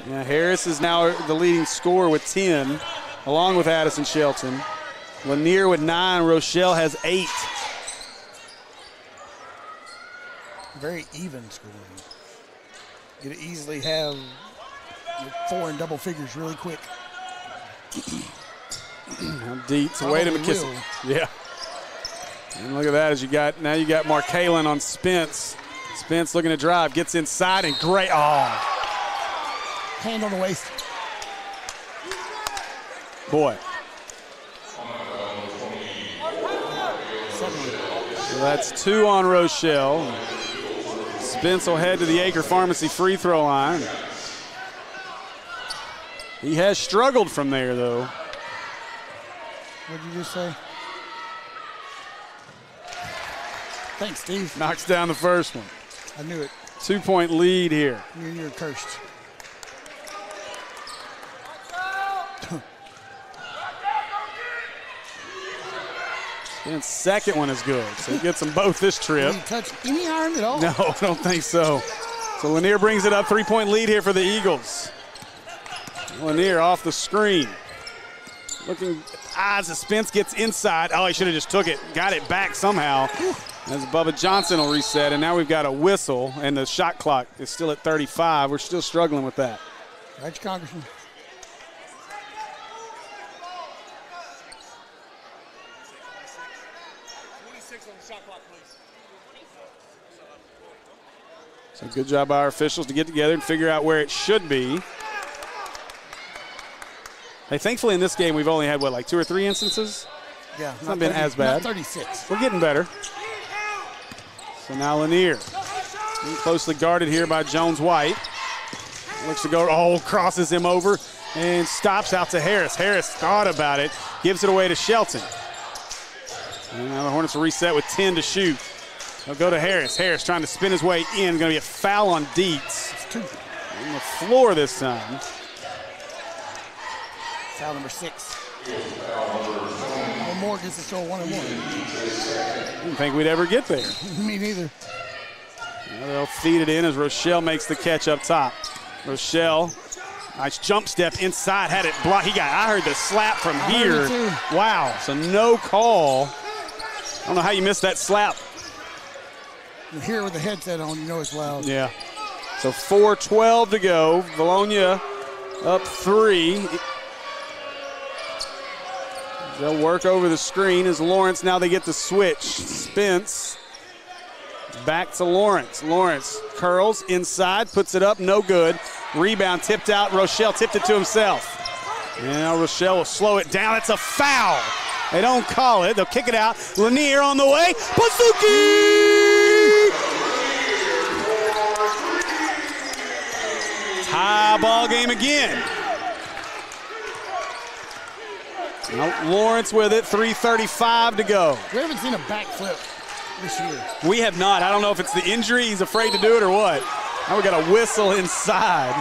Yeah, Harris is now the leading scorer with 10, along with Addison Shelton. Lanier with 9. Rochelle has 8. Very even scoring. You could easily have 4 in double figures really quick. Dietz away to McKissick. Yeah. And look at that as you got Markalen on Spence. Spence looking to drive, gets inside and great. Oh. Hand on the waist. Boy. So that's 2 on Rochelle. Spence will head to the Acre Pharmacy free throw line. He has struggled from there, though. What did you just say? Thanks, Steve. Knocks down the first one. I knew it. 2-point lead here. You're cursed. And second one is good, so he gets them both this trip. Did he touch any iron at all? No, I don't think so. So Lanier brings it up, 3-point lead here for the Eagles. Lanier off the screen. Looking eyes as Spence gets inside. Oh, he should have just took it. Got it back somehow. As Bubba Johnson will reset, and now we've got a whistle, and the shot clock is still at 35. We're still struggling with that. Right, Congressman. So good job by our officials to get together and figure out where it should be. Hey, thankfully in this game we've only had, like 2 or 3 instances? Yeah. It's not been as bad. Not 36. We're getting better. So now Lanier. Closely guarded here by Jones White. Looks to go, crosses him over and stops out to Harris. Harris thought about it, gives it away to Shelton. And now the Hornets will reset with 10 to shoot. They'll go to Harris. Harris trying to spin his way in. Going to be a foul on Dietz. On the floor this time. Foul number 6. One more gets us to a 1-and-1. Didn't think we'd ever get there. Me neither. Now they'll feed it in as Rochelle makes the catch up top. Rochelle, nice jump step inside, had it blocked. I heard the slap from here. Wow, so no call. I don't know how you missed that slap. You hear it with the headset on, you know it's loud. Yeah. So 4:12 to go. Vilonia up 3. They'll work over the screen as Lawrence. Now they get the switch. Spence back to Lawrence. Lawrence curls inside, puts it up, no good. Rebound tipped out. Rochelle tipped it to himself. And now Rochelle will slow it down. It's a foul. They don't call it. They'll kick it out. Lanier on the way. Pasuki! Tie ball game again. Now Lawrence with it. 3:35 to go. We haven't seen a backflip this year. We have not. I don't know if it's the injury, he's afraid to do it, or what. Now we got a whistle inside.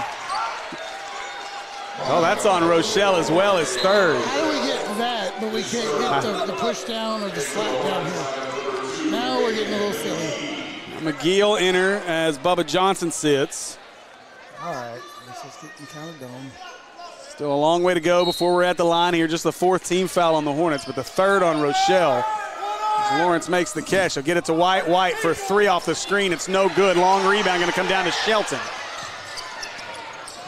Oh, that's on Rochelle as well as third. How do we get that, but we can't get the push down or the slap down here? Now we're getting a little silly. McGee enter as Bubba Johnson sits. All right, let's just get kind of going. Still a long way to go before we're at the line here. Just the 4th team foul on the Hornets, but the 3rd on Rochelle. As Lawrence makes the catch. He'll get it to White. White for 3 off the screen. It's no good. Long rebound going to come down to Shelton.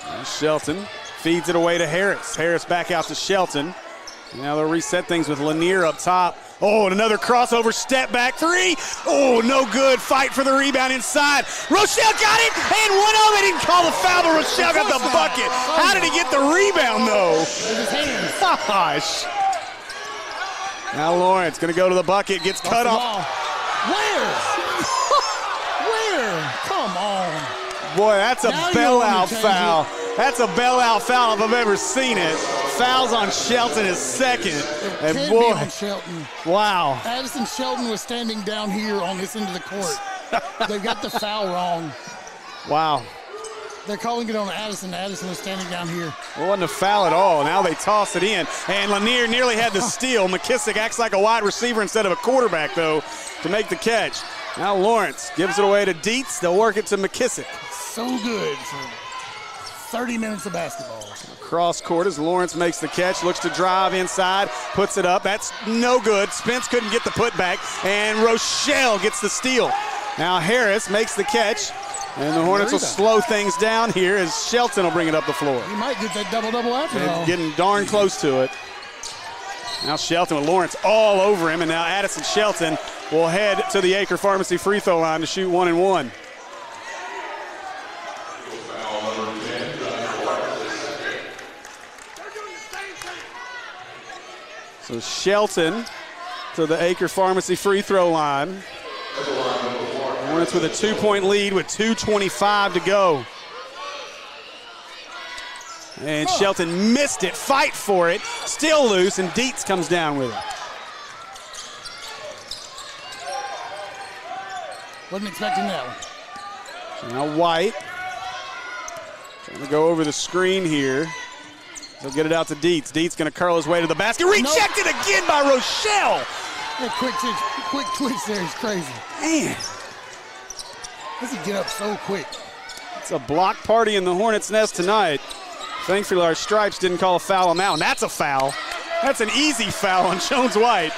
And Shelton feeds it away to Harris. Harris back out to Shelton. Now they'll reset things with Lanier up top. Oh, and another crossover step back 3. Oh, no good. Fight for the rebound inside. Rochelle got it, and they didn't call the foul, but Rochelle got the bucket. How did he get the rebound, though? With his hands. Gosh. Now Lawrence going to go to the bucket, gets cut off. Where? Where? Come on. Boy, that's a bailout foul. That's a bailout foul if I've ever seen it. Fouls on Shelton is 2nd. And Can't boy, be on Shelton. wow. Addison Shelton was standing down here on this end of the court. They got the foul wrong. Wow. They're calling it on Addison. Addison was standing down here. It wasn't a foul at all. Now they toss it in. And Lanier nearly had the steal. McKissick acts like a wide receiver instead of a quarterback, though, to make the catch. Now Lawrence gives it away to Dietz. They'll work it to McKissick. So good for 30 minutes of basketball. Cross court as Lawrence makes the catch, looks to drive inside, puts it up. That's no good. Spence couldn't get the putback, and Rochelle gets the steal. Now Harris makes the catch, and the Hornets will slow things down here as Shelton will bring it up the floor. He might get that double-double after all. Getting darn close to it. Now Shelton with Lawrence all over him, and now Addison Shelton will head to the Acre Pharmacy free throw line to shoot 1 and 1. So Shelton to the Acre Pharmacy free throw line. Hornets with a 2-point lead with 2:25 to go. And Shelton missed it, fight for it, still loose, and Dietz comes down with it. Wasn't expecting that one. So now White trying to go over the screen here. He'll get it out to Dietz. Dietz going to curl his way to the basket. Rejected again by Rochelle. That quick twitch there is crazy. Man. How does he get up so quick? It's a block party in the Hornets' nest tonight. Thankfully, our stripes didn't call a foul on that one. That's a foul. That's an easy foul on Jones White.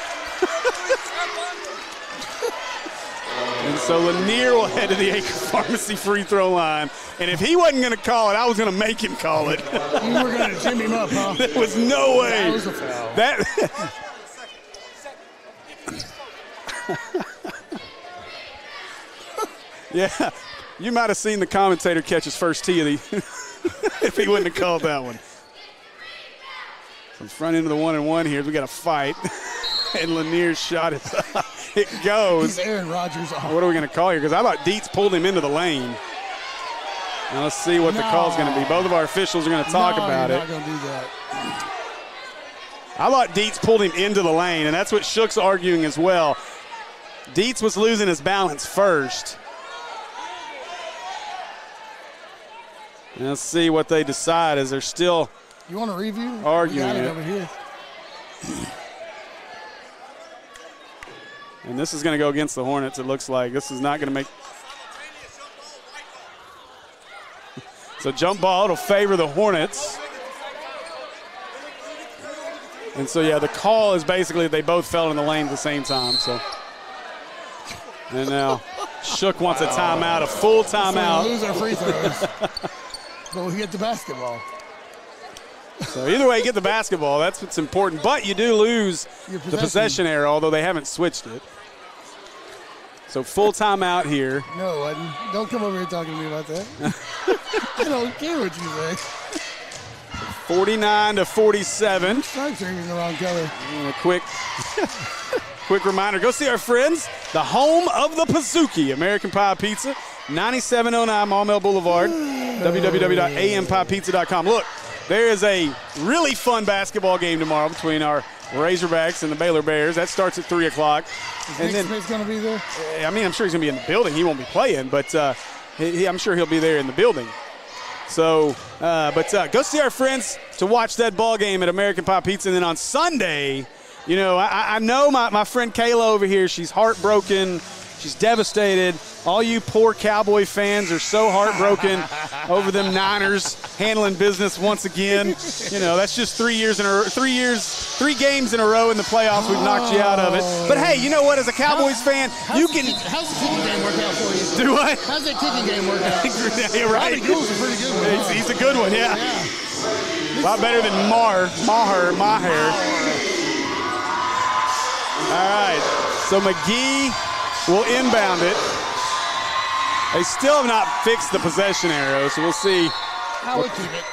And so Lanier will head to the Acre Pharmacy free throw line. And if he wasn't going to call it, I was going to make him call it. You were going to jim him up, huh? There was no way. That was a foul. Yeah, you might have seen the commentator catch his first tee of the if he wouldn't have called that one. So front into the 1 and 1 here. We got a fight. And Lanier's shot is up. It goes. He's Aaron Rodgers off. What are we going to call here? Because I thought Dietz pulled him into the lane. Now let's see what the call's going to be. Both of our officials are going to talk about it. You're not going to do that. I thought Dietz pulled him into the lane, and that's what Shook's arguing as well. Dietz was losing his balance first. And let's see what they decide as they're still you want a review? Arguing we got it it. over here. And this is going to go against the Hornets, it looks like. This is not going to make. So jump ball, it'll favor the Hornets. And so, yeah, the call is basically they both fell in the lane at the same time. So, and now Shook wants a timeout, a full timeout. So we lose our free throws, but we get the basketball. So either way, you get the basketball. That's what's important. But you do lose the possession error, although they haven't switched it. So full timeout here. No, don't come over here talking to me about that. I don't care what you say. 49-47. Stripes are in the wrong color. And a quick reminder, go see our friends, the home of the Pizookie, American Pie Pizza, 9709 Maumelle Boulevard, www.ampipizza.com. Look, there is a really fun basketball game tomorrow between our Razorbacks and the Baylor Bears. That starts at 3 o'clock. Is Nick Smith's going to be there? I mean, I'm sure he's going to be in the building. He won't be playing, but I'm sure he'll be there in the building. So, go see our friends to watch that ball game at American Pie Pizza. And then on Sunday, you know, I know my friend Kayla over here, she's heartbroken. She's devastated. All you poor Cowboy fans are so heartbroken over them Niners handling business once again. You know, that's just 3 games in a row in the playoffs. We've knocked you out of it. But hey, you know what? As a Cowboys fan, you can. How's the kicking game work out for you? Do what? How's that kicking game work out? Yeah, right. Goul's a pretty good one. He's a good one, yeah. A lot better than Maher. All right. So McGee will inbound it. They still have not fixed the possession arrow, so we'll see. How we keep it.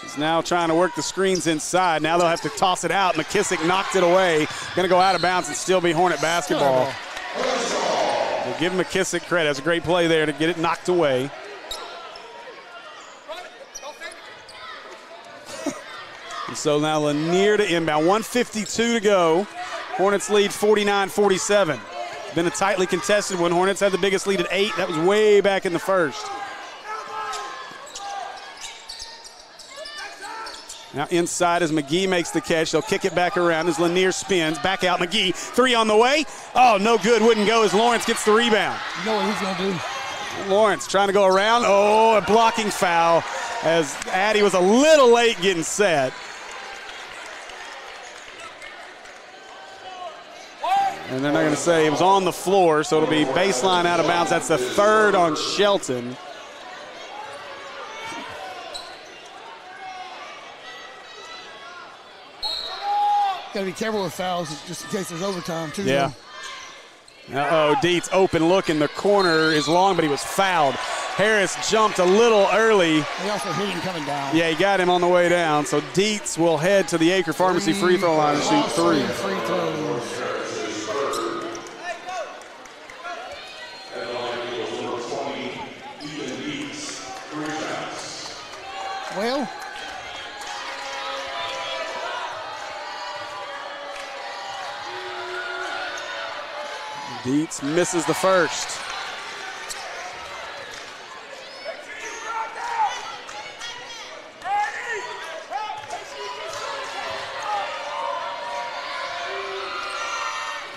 He's now trying to work the screens inside. Now they'll have to toss it out. McKissick knocked it away. Going to go out of bounds and still be Hornet basketball. We'll give McKissick credit. That's a great play there to get it knocked away. And so now Lanier to inbound. 1:52 to go. Hornets lead 49-47. Been a tightly contested one. Hornets had the biggest lead at 8. That was way back in the first. Now inside as McGee makes the catch. They'll kick it back around as Lanier spins. Back out McGee. 3 on the way. Oh, no good. Wouldn't go as Lawrence gets the rebound. You know what he's going to do? Lawrence trying to go around. Oh, a blocking foul as Addy was a little late getting set. And they're not going to say it was on the floor, so it'll be baseline out of bounds. That's the third on Shelton. Got to be careful with fouls just in case there's overtime, too. Yeah. Uh-oh, Dietz open look in the corner is long, but he was fouled. Harris jumped a little early. He also hit him coming down. Yeah, he got him on the way down. So Dietz will head to the Acre Pharmacy free throw line and shoot 3. Free throws. Well, Dietz misses the first.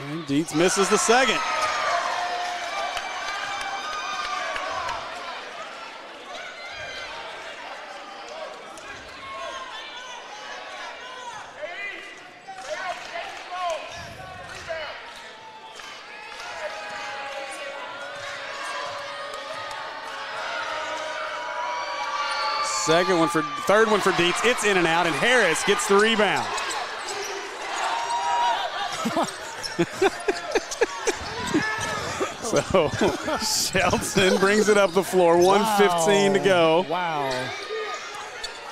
And Dietz misses the second. Third one for Dietz. It's in and out, and Harris gets the rebound. So Shelton brings it up the floor. 1:15 to go. Wow.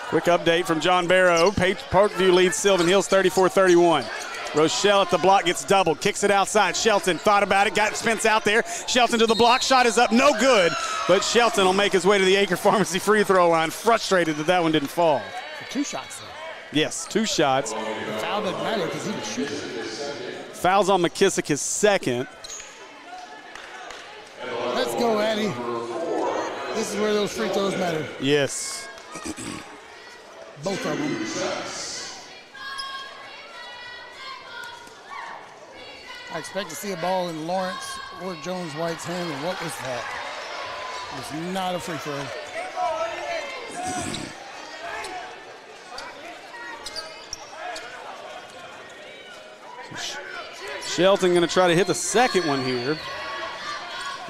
Quick update from John Barrow. Parkview leads Sylvan Hills 34-31. Rochelle at the block gets doubled, kicks it outside. Shelton thought about it, got Spence out there. Shelton to the block, shot is up, no good. But Shelton will make his way to the Acre Pharmacy free throw line, frustrated that one didn't fall. 2 shots, though. Yes, 2 shots. The foul doesn't matter because he was shooting. Fouls on McKissick, his second. Let's go, Addy. This is where those free throws matter. Yes. Both of them. I expect to see a ball in Lawrence or Jones White's hand, and what was that? It was not a free throw. Shelton going to try to hit the second one here.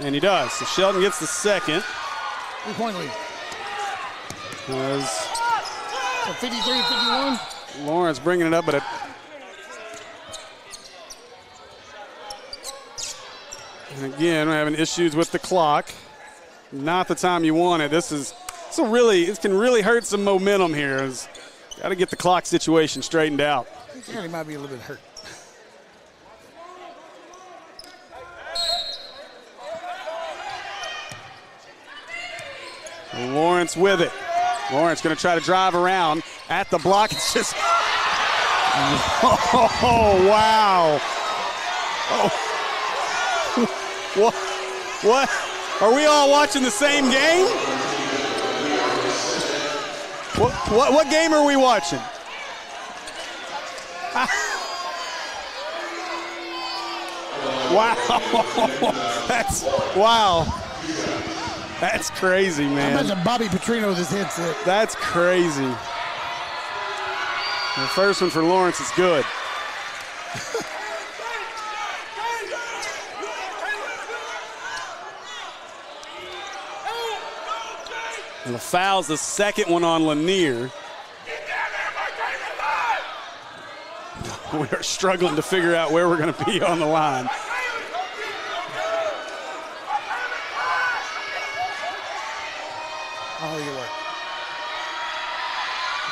And he does. So Shelton gets the second. 3-point lead. As So 53-51. Lawrence bringing it up, but and again, we're having issues with the clock. Not the time you want it. This can really hurt some momentum here. Got to get the clock situation straightened out. Yeah, he might be a little bit hurt. Lawrence with it. Lawrence going to try to drive around at the block. It's just, oh, wow. Oh. What? Are we all watching the same game? What game are we watching? Wow. That's crazy, man. I imagine Bobby Petrino with his headset. That's crazy. The first one for Lawrence is good. And the foul's the second one on Lanier. We are struggling to figure out where we're going to be on the line.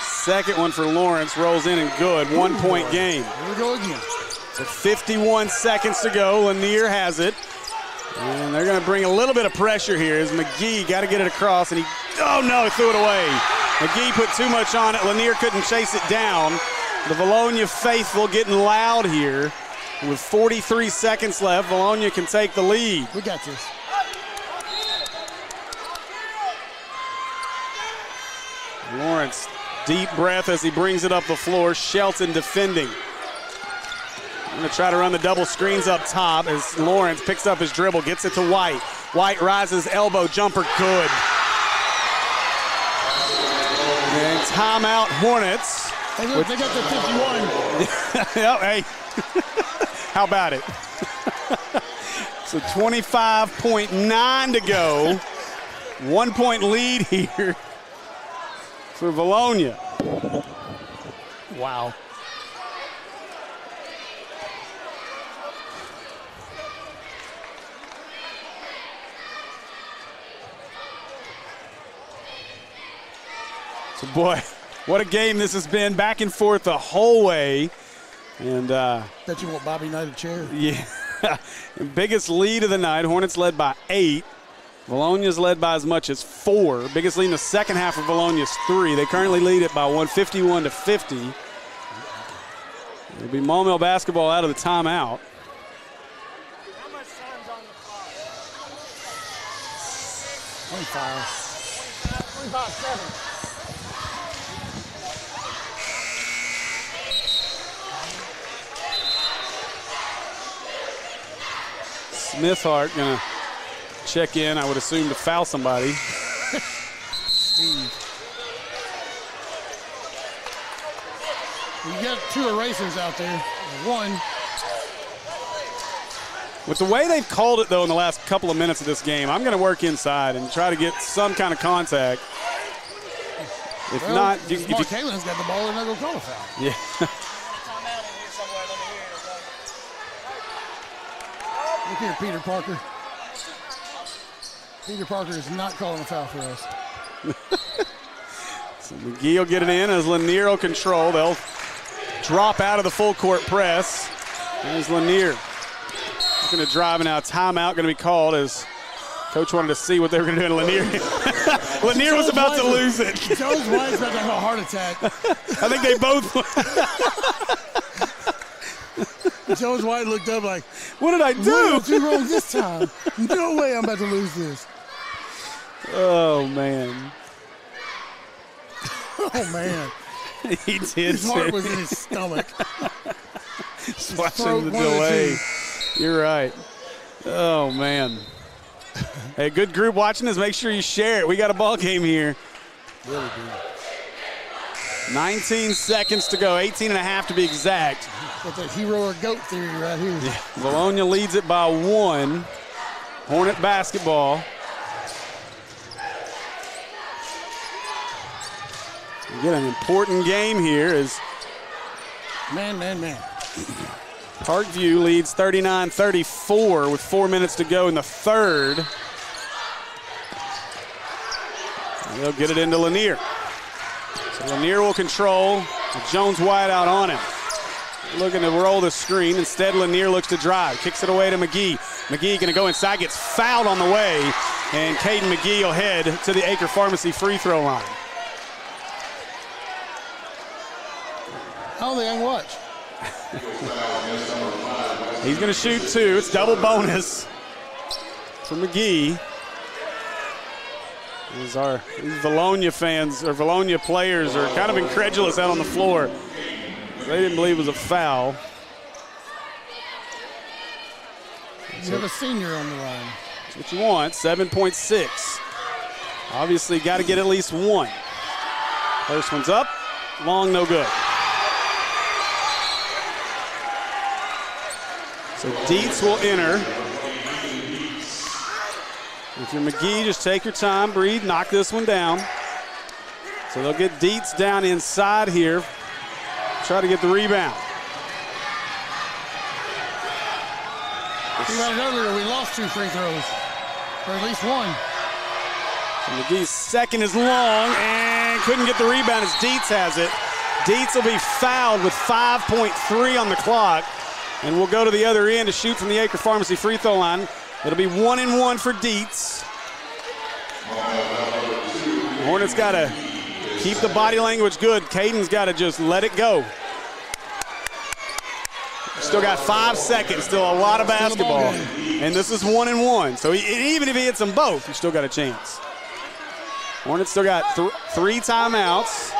Second one for Lawrence, rolls in and good. 1 point game. Here we go again. So 51 seconds to go. Lanier has it. And they're going to bring a little bit of pressure here as McGee got to get it across. And he threw it away. McGee put too much on it. Lanier couldn't chase it down. The Vilonia faithful getting loud here. With 43 seconds left, Vilonia can take the lead. We got this. Lawrence, deep breath as he brings it up the floor. Shelton defending. I'm going to try to run the double screens up top as Lawrence picks up his dribble, gets it to White. White rises, elbow jumper, good. And timeout Hornets. Hey, look, they got the 51. Yep, hey. How about it? So 25.9 to go. 1 point lead here for Vilonia. Wow. So, boy, what a game this has been. Back and forth the whole way. And bet you want Bobby Knight a chair. Yeah. Biggest lead of the night. Hornets led by 8. Vilonia's led by as much as 4. Biggest lead in the second half of Vilonia's 3. They currently lead it by 151 to 50. It'll be Maumelle basketball out of the timeout. How much time's on the clock? 25. 25-7. Smithhart gonna check in, I would assume, to foul somebody. Steve. You got 2 erasers out there. One. With the way they've called it, though, in the last couple of minutes of this game, I'm going to work inside and try to get some kind of contact. If well, not, if Mark Kalen's got the ball, they're not going to call a foul. Yeah. Look here, Peter Parker. Peter Parker is not calling a foul for us. So McGee will get it in as Lanier will control. They'll drop out of the full court press. There's Lanier. He's going to drive, and now timeout going to be called as coach wanted to see what they were going to do in Lanier. Lanier was about to lose it. Jones White's about to have a heart attack. I think they both. Jones White looked up like, what did I do? What did I do wrong this time? No way I'm about to lose this. Oh, man. Oh, man. He did. His heart was in his stomach. Just watching the delay. You're right. Oh, man. Hey, good group watching this. Make sure you share it. We got a ball game here. Really good. 19 seconds to go, 18 and a half to be exact. Got that hero or goat theory right here. Yeah. Vilonia leads it by 1. Hornet basketball. Again, an important game here as Man. Parkview leads 39-34 with 4 minutes to go in the third. And they'll get it into Lanier. So Lanier will control with Jones White out on him. Looking to roll the screen. Instead, Lanier looks to drive. Kicks it away to McGee. McGee going to go inside, gets fouled on the way, and Caden McGee will head to the Acre Pharmacy free throw line. I don't think I can watch. He's going to shoot 2. It's double bonus for McGee. These Vilonia fans or Vilonia players are kind of incredulous out on the floor. They didn't believe it was a foul. You have a senior on the line. That's what you want. 7.6. Obviously, got to get at least 1. First one's up. Long, no good. So Dietz will enter. If you're McGee, just take your time, breathe, knock this one down. So they'll get Dietz down inside here. Try to get the rebound. We got it earlier. We lost 2 free throws, or at least 1. So McGee's second is long and couldn't get the rebound as Dietz has it. Dietz will be fouled with 5.3 on the clock. And we'll go to the other end to shoot from the Acre Pharmacy free throw line. It'll be 1-and-1 for Dietz. Hornets got to keep the body language good. Caden's got to just let it go. Still got 5 seconds, still a lot of basketball. And this is 1-and-1. So even if he hits them both, you still got a chance. Hornets still got 3 timeouts.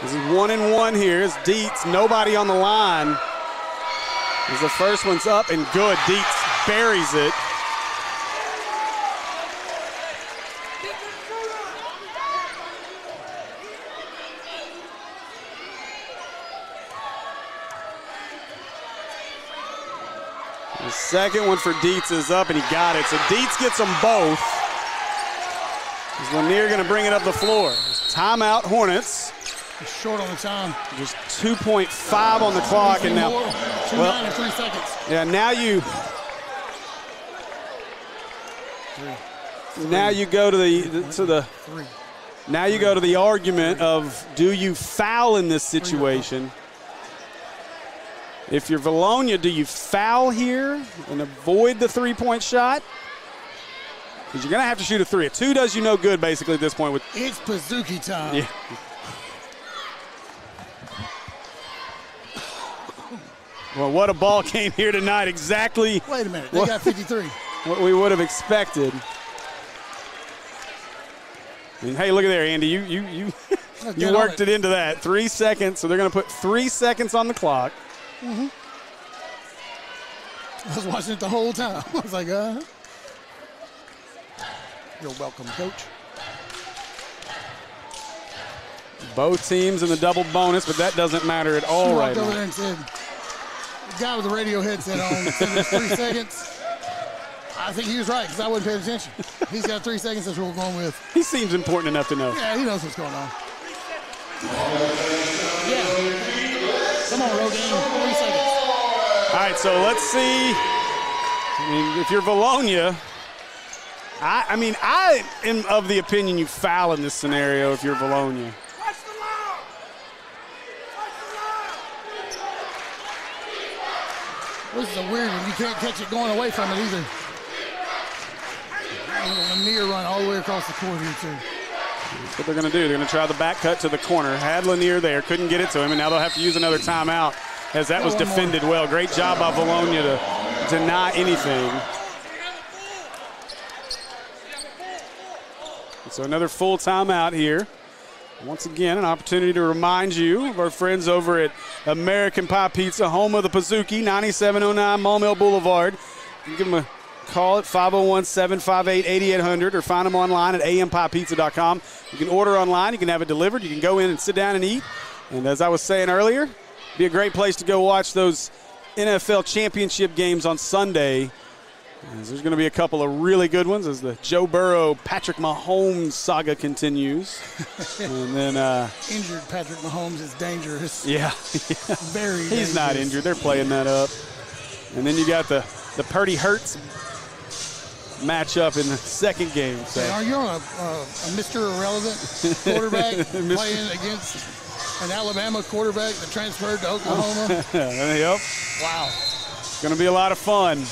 This is 1-and-1 here. It's Dietz, nobody on the line. As the first one's up and good. Dietz buries it. The second one for Dietz is up and he got it. So Dietz gets them both. Is Lanier going to bring it up the floor? Timeout, Hornets. He's short on the time. Just 2.5 on the clock, and now, 2:09 and 3 seconds. Yeah, now you go to the argument of, do you foul in this situation? If you're Vilonia, do you foul here and avoid the 3-point shot? Because you're going to have to shoot a 3. A 2 does you no good, basically, at this point. It's Pazuki time. Yeah. Well, what a ball game here tonight. Exactly. Wait a minute. They got 53. What we would have expected. And hey, look at there, Andy. You worked it into that. 3 seconds. So they're going to put 3 seconds on the clock. Mm-hmm. I was watching it the whole time. I was like, You're welcome, coach. Both teams in the double bonus, but that doesn't matter at all right now. Over there and said, the guy with the radio headset on said it's 3 seconds. I think he was right because I wasn't paying attention. He's got 3 seconds. That's what we're going with. He seems important enough to know. Yeah, he knows what's going on. Yeah. Come on, Rogaine. 3 seconds. All right, so let's see. I mean, if you're Vilonia, I am of the opinion you foul in this scenario if you're Vilonia. This is a weird one. You can't catch it going away from it either. A near run all the way across the court here, too. That's what they're going to do. They're going to try the back cut to the corner. Had Lanier there, couldn't get it to him, and now they'll have to use another timeout as that was defended well. Great job by Vilonia to deny anything. So another full timeout here. Once again, an opportunity to remind you of our friends over at American Pie Pizza, home of the Pazuki, 9709 Maumelle Boulevard. You can give them a call at 501-758-8800 or find them online at ampiepizza.com. You can order online. You can have it delivered. You can go in and sit down and eat. And as I was saying earlier, be a great place to go watch those NFL championship games on Sunday As there's going to be a couple of really good ones as the Joe Burrow, Patrick Mahomes saga continues. And then injured Patrick Mahomes is dangerous. Yeah. Very dangerous. He's not injured. They're playing that up. And then you got the Purdy Hurts matchup in the second game. So. Hey, are you on a Mr. Irrelevant quarterback playing against an Alabama quarterback that transferred to Oklahoma? Yep. Wow. It's going to be a lot of fun.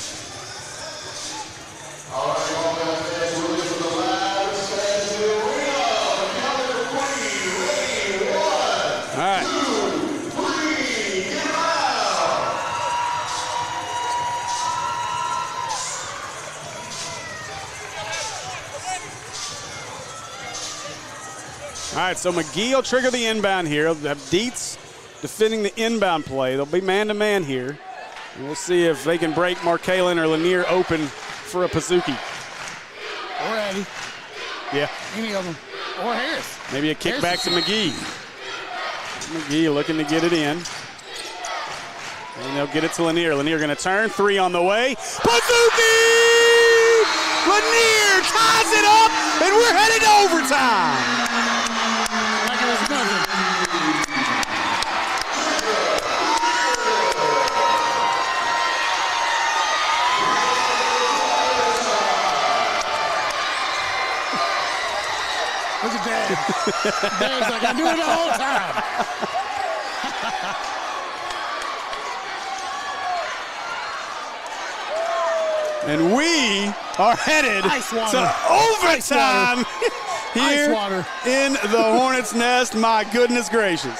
All right. All right, so McGee will trigger the inbound here. They'll have Dietz defending the inbound play. They'll be man-to-man here. And we'll see if they can break Markalen or Lanier open for a Pazuki. Or Addy. Yeah. Any of them. Or Harris. Maybe a kickback to McGee. McGee looking to get it in. And they'll get it to Lanier. Lanier going to turn. 3 on the way. Pazuki! Lanier ties it up, and we're headed to overtime. Like it was nothing. Look at Dad. Dad's like, I knew it the whole time. And we are headed to overtime here in the Hornets' nest. My goodness gracious.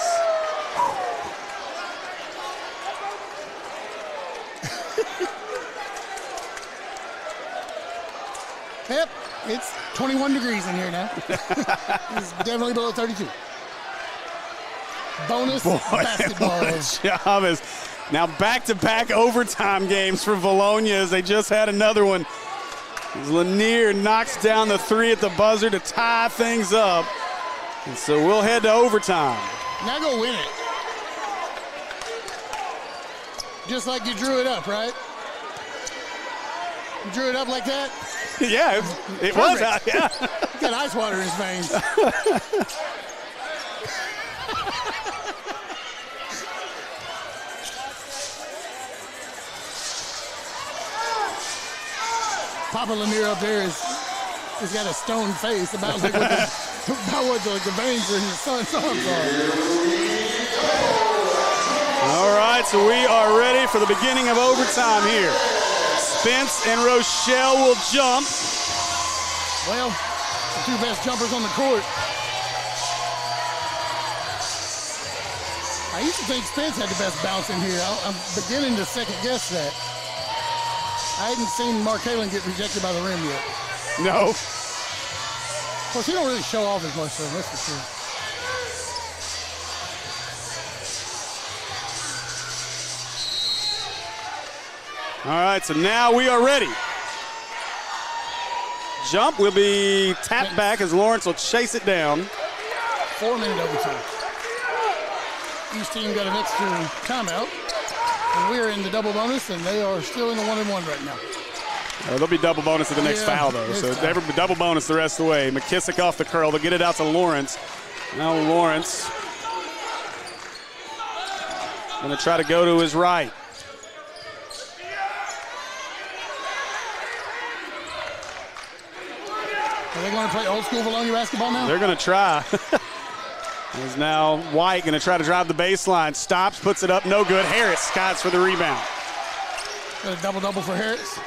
Yep, it's 21 degrees in here now. It's definitely below 32. Bonus basketball. What a job is now back-to-back overtime games for Vilonia as they just had another one. As Lanier knocks down the 3 at the buzzer to tie things up. And so we'll head to overtime. Now go win it. Just like you drew it up, right? You drew it up like that? Yeah, it was out, yeah. He got ice water in his veins. Papa Lanier up there has got a stone face about like what the veins in his son's arms are. All right, so we are ready for the beginning of overtime here. Spence and Rochelle will jump. Well, the 2 best jumpers on the court. I used to think Spence had the best bounce in here. I'm beginning to second guess that. I hadn't seen Markalen get rejected by the rim yet. No. Of course, he don't really show off as much, so that's for sure. All right, so now we are ready. Jump will be tapped back as Lawrence will chase it down. 4-minute overtime. Each team got an extra timeout. And we're in the double bonus, and they are still in the 1-and-1 right now. They'll be double bonus at the next foul, though. So they're double bonus the rest of the way. McKissick off the curl. They'll get it out to Lawrence. Now Lawrence going to try to go to his right. Are they going to play old school Vilonia basketball now? They're going to try. Is now White going to try to drive the baseline. Stops, puts it up, no good. Harris scotts for the rebound. Got a double-double for Harris.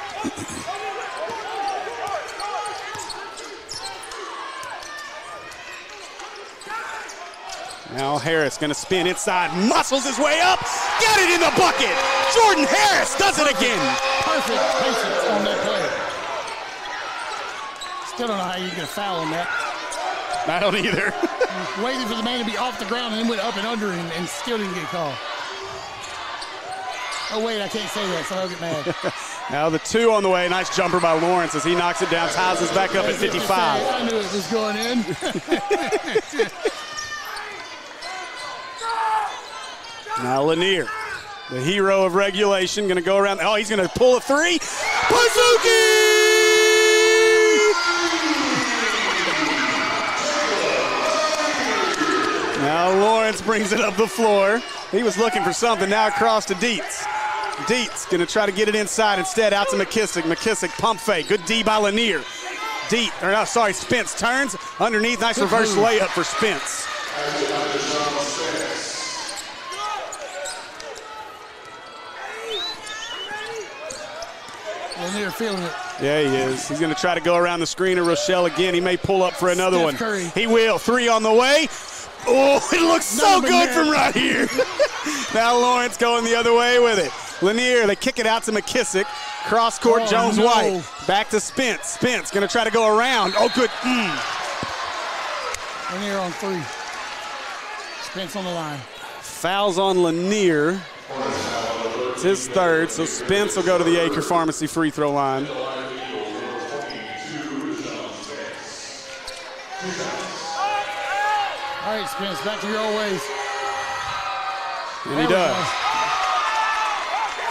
Now Harris going to spin inside, muscles his way up, get it in the bucket. Jordan Harris does it again. Perfect patience on that play. Still don't know how you get a foul on that. I don't either. Waiting for the man to be off the ground and then went up and under him and still didn't get called. Oh, wait, I can't say that, so I'll get mad. Now the 2 on the way. Nice jumper by Lawrence as he knocks it down. Ties us back up at 55. I knew it was going in. Now Lanier The hero of regulation, going to go around. Oh, he's going to pull a three. Pazuki! Now Lawrence brings it up the floor. He was looking for something. Now across to Dietz. Dietz going to try to get it inside instead. Out to McKissick. McKissick pump fake. Good D by Lanier. Spence turns underneath. Nice reverse layup for Spence. Lanier feeling it. Yeah, he is. He's going to try to go around the screen of Rochelle again. He may pull up for another Steph one. Curry. He will. Three on the way. Oh, it looks so good from right here. Now Lawrence going the other way with it. Lanier, they kick it out to McKissick. Cross court, Jones-White. Back to Spence. Spence going to try to go around. Oh, good. Lanier on three. Spence on the line. Fouls on Lanier. It's his third, so Spence will go to the Acre Pharmacy free throw line. All right, Spence, back to your old ways. And he does.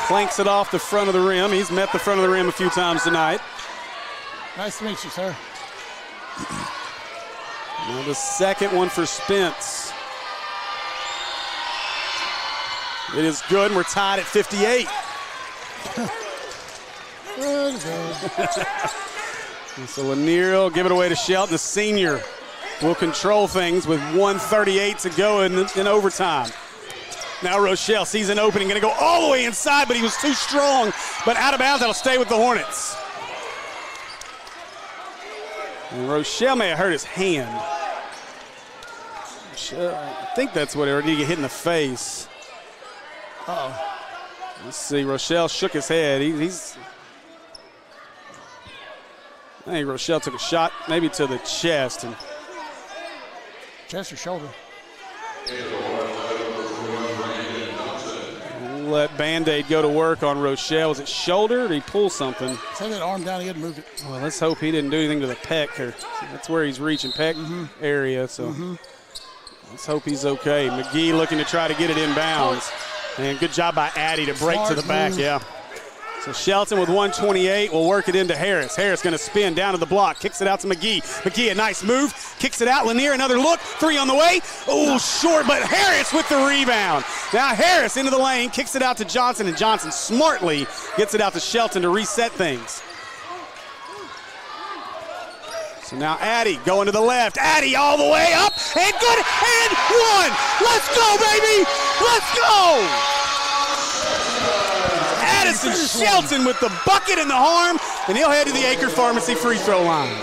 Clanks it off the front of the rim. He's met the front of the rim a few times tonight. Nice to meet you, sir. Now the second one for Spence. It is good, and we're tied at 58. So Lanier will give it away to Shelton. The senior will control things with 1:38 to go in overtime. Now Rochelle sees an opening, going to go all the way inside, but he was too strong. But out of bounds, that'll stay with the Hornets. And Rochelle may have hurt his hand. I think that's what it did. He get hit in the face. Uh-oh. Let's see. Rochelle shook his head. I think Rochelle took a shot maybe to the chest. And chest or shoulder? let Band-Aid go to work on Rochelle. Was it shoulder or did he pull something? Send that arm down, he hadn't moved it. Well, let's hope he didn't do anything to the pec. That's where he's reaching, pec area. So let's hope he's okay. McGee looking to try to get it inbounds. And good job by Addy to break to the back, yeah. So Shelton with 128 will work it into Harris. Harris going to spin down to the block, kicks it out to McGee. McGee, a nice move, kicks it out. Lanier, another look, three on the way. Oh, short, but Harris with the rebound. Now Harris into the lane, kicks it out to Johnson, and Johnson smartly gets it out to Shelton to reset things. So now Addy going to the left. Addy all the way up, and good, and one. Let's go, baby. Let's go. Addison Shelton with the bucket and the harm, and he'll head to the Acre Pharmacy free throw line.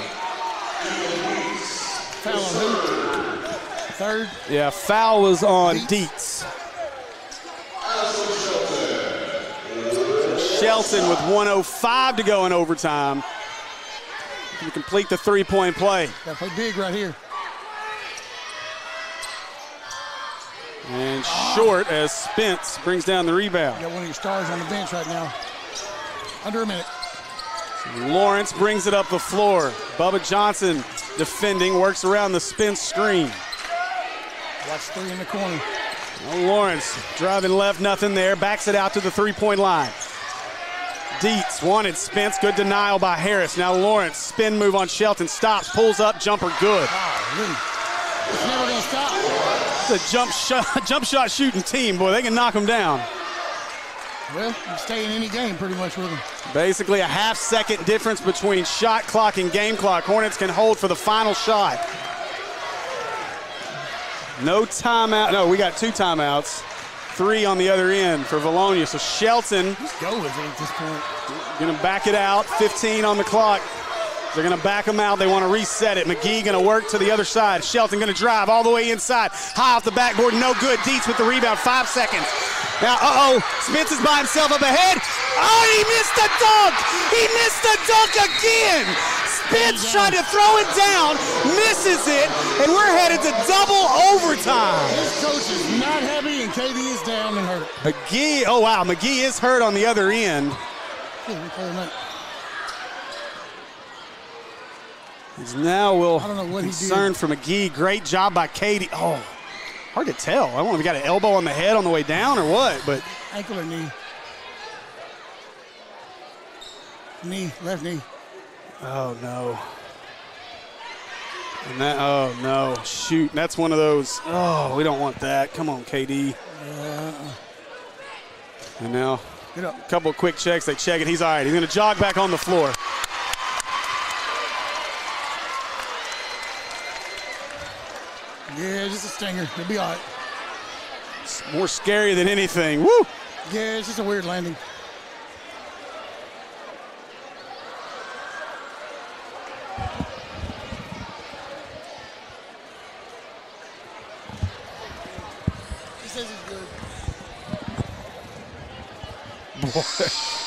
Foul on who? Third? Yeah, foul was on Dietz. So Shelton with 1:05 to go in overtime. Can complete the three-point play. Got to play big right here. And short as Spence brings down the rebound. You got one of your stars on the bench right now. Under a minute. Lawrence brings it up the floor. Bubba Johnson defending, works around the Spence screen. Watch three in the corner. Well, Lawrence driving left, nothing there. Backs it out to the three-point line. Dietz wanted Spence. Good denial by Harris. Now Lawrence, spin move on Shelton. Stops, pulls up, jumper good. It's never going to stop. It's a jump shot shooting team. Boy, they can knock them down. Well, you stay in any game pretty much with them. Basically a half-second difference between shot clock and game clock. Hornets can hold for the final shot. No timeout. No, we got two timeouts. 3 on the other end for Vilonia. So Shelton Just go with it at this point. going to back it out. 15 on the clock. They're going to back them out. They want to reset it. McGee going to work to the other side. Shelton going to drive all the way inside. High off the backboard. No good. Dietz with the rebound. 5 seconds. Now, Spence is by himself up ahead. Oh, he missed the dunk. He missed the dunk again. Spence trying to throw it down. Misses it. And we're headed to double overtime. This coach is not happy, and KD is down and hurt. McGee, oh, wow. McGee is hurt on the other end. He's now concerned for McGee. Great job by Katie. Oh, hard to tell. I don't know if he got an elbow on the head on the way down or what, but Ankle or knee? Knee, left knee. Oh, no. And that, oh, no. Shoot, that's one of those. Oh, we don't want that. Come on, KD. And now, a couple of quick checks. They check it. He's all right. He's going to jog back on the floor. Yeah, just a stinger. He'll be all right. It's more scary than anything. Woo! Yeah, it's just a weird landing. He says he's good.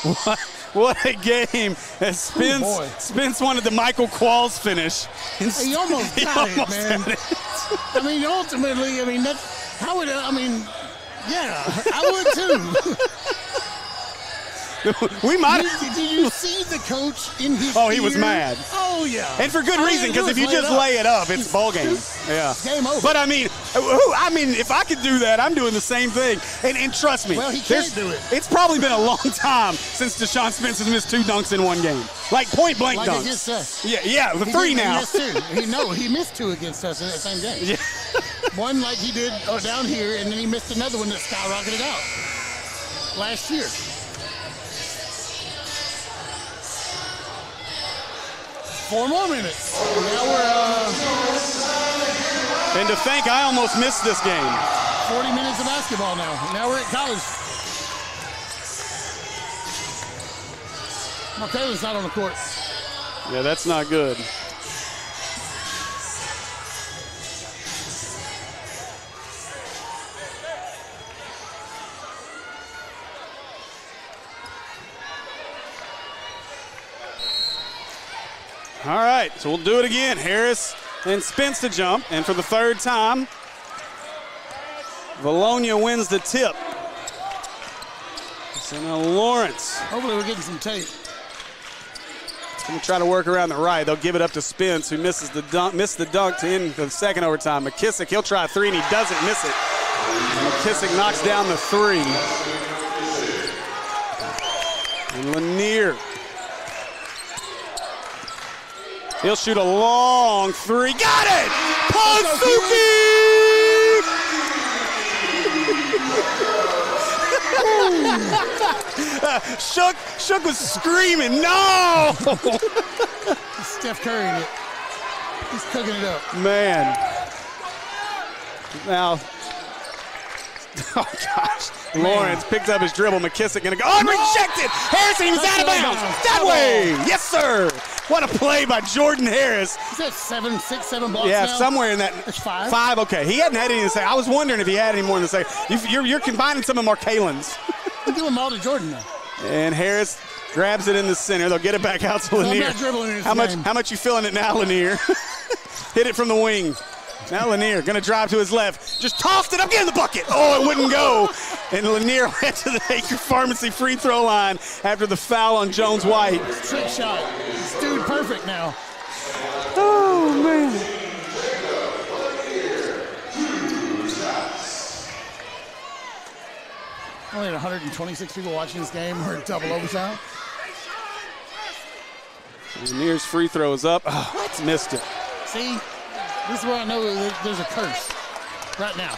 Boy, what a game. As Spence wanted the Michael Qualls finish. He almost got it, man. I mean, ultimately, that's how would yeah, I would too. We might. Did you see the coach in his he was mad. Oh, yeah. And for good reason, because if you just lay it up, it's ball game. Yeah. Game over. But, if I could do that, I'm doing the same thing. And trust me. Well, he can't do it. It's probably been a long time since Deshaun Spence has missed 2 dunks in one game. Like point-blank like dunks. Against us. Yeah, the 3 now. He missed 2. He missed 2 against us in that same game. Yeah. One like he did down here, and then he missed another one that skyrocketed out last year. Four more minutes. Now we're And to think I almost missed this game. 40 minutes of basketball now. Now we're at college. Markellen's not on the court. Yeah, that's not good. All right, so we'll do it again. Harris and Spence to jump, and for the 3rd time, Vilonia wins the tip. So now Lawrence. Hopefully we're getting some tape. Going to try to work around the right. They'll give it up to Spence, who missed the dunk to end the second overtime. McKissick, he'll try a 3, and he doesn't miss it. And McKissick knocks down the 3. And Lanier. He'll shoot a long 3. Got it! Ponsuki! Shook was screaming, no! Steph Curry in it. He's cooking it up. Man. Now, oh gosh. Lawrence picked up his dribble. McKissick gonna go. Oh, rejected! Harrison, he was out of bounds. That way! Yes, sir! What a play by Jordan Harris. Is that 6, 7 blocks Yeah, now? somewhere in that. That's 5. 5, okay. He hadn't had any to say. I was wondering if he had any more than to say. You're combining some of Markellen's. Give them all to Jordan now. And Harris grabs it in the center. They'll get it back out to Lanier. I'm not dribbling in this How game. much you feeling it now, Lanier? Hit it from the wing. Now Lanier going to drive to his left. Just tossed it up, get in the bucket. Oh, it wouldn't go. And Lanier went to the Acre Pharmacy free throw line after the foul on Jones White. Trick shot. It's dude perfect now. Oh, man. Only had 126 people watching this game. We're at double overtime. Lanier's free throw is up. Oh, missed it. See? This is where I know there's a curse right now.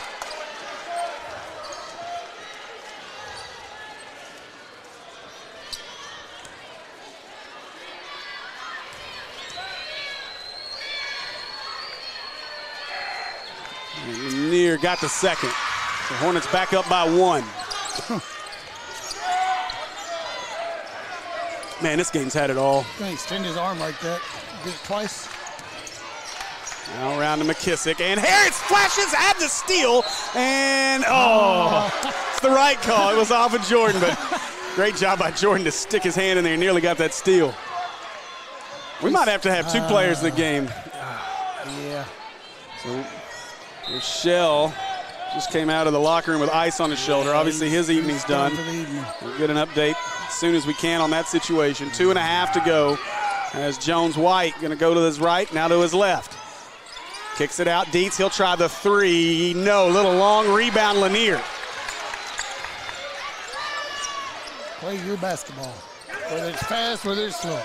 And Lanier got the second. The Hornets back up by 1. Man, this game's had it all. Can he extend his arm like that? Did it twice. Now around to McKissick, and Harris flashes, had the steal, and it's the right call. It was off of Jordan, but great job by Jordan to stick his hand in there and nearly got that steal. We might have to have 2 players in the game. Yeah. So Rochelle just came out of the locker room with ice on his shoulder. Obviously his evening's done. We'll get an update as soon as we can on that situation. 2.5 to go as Jones White going to go to his right, now to his left. Kicks it out, Dietz, he'll try the 3. No, little long rebound, Lanier. Play your basketball. Whether it's fast, whether it's slow.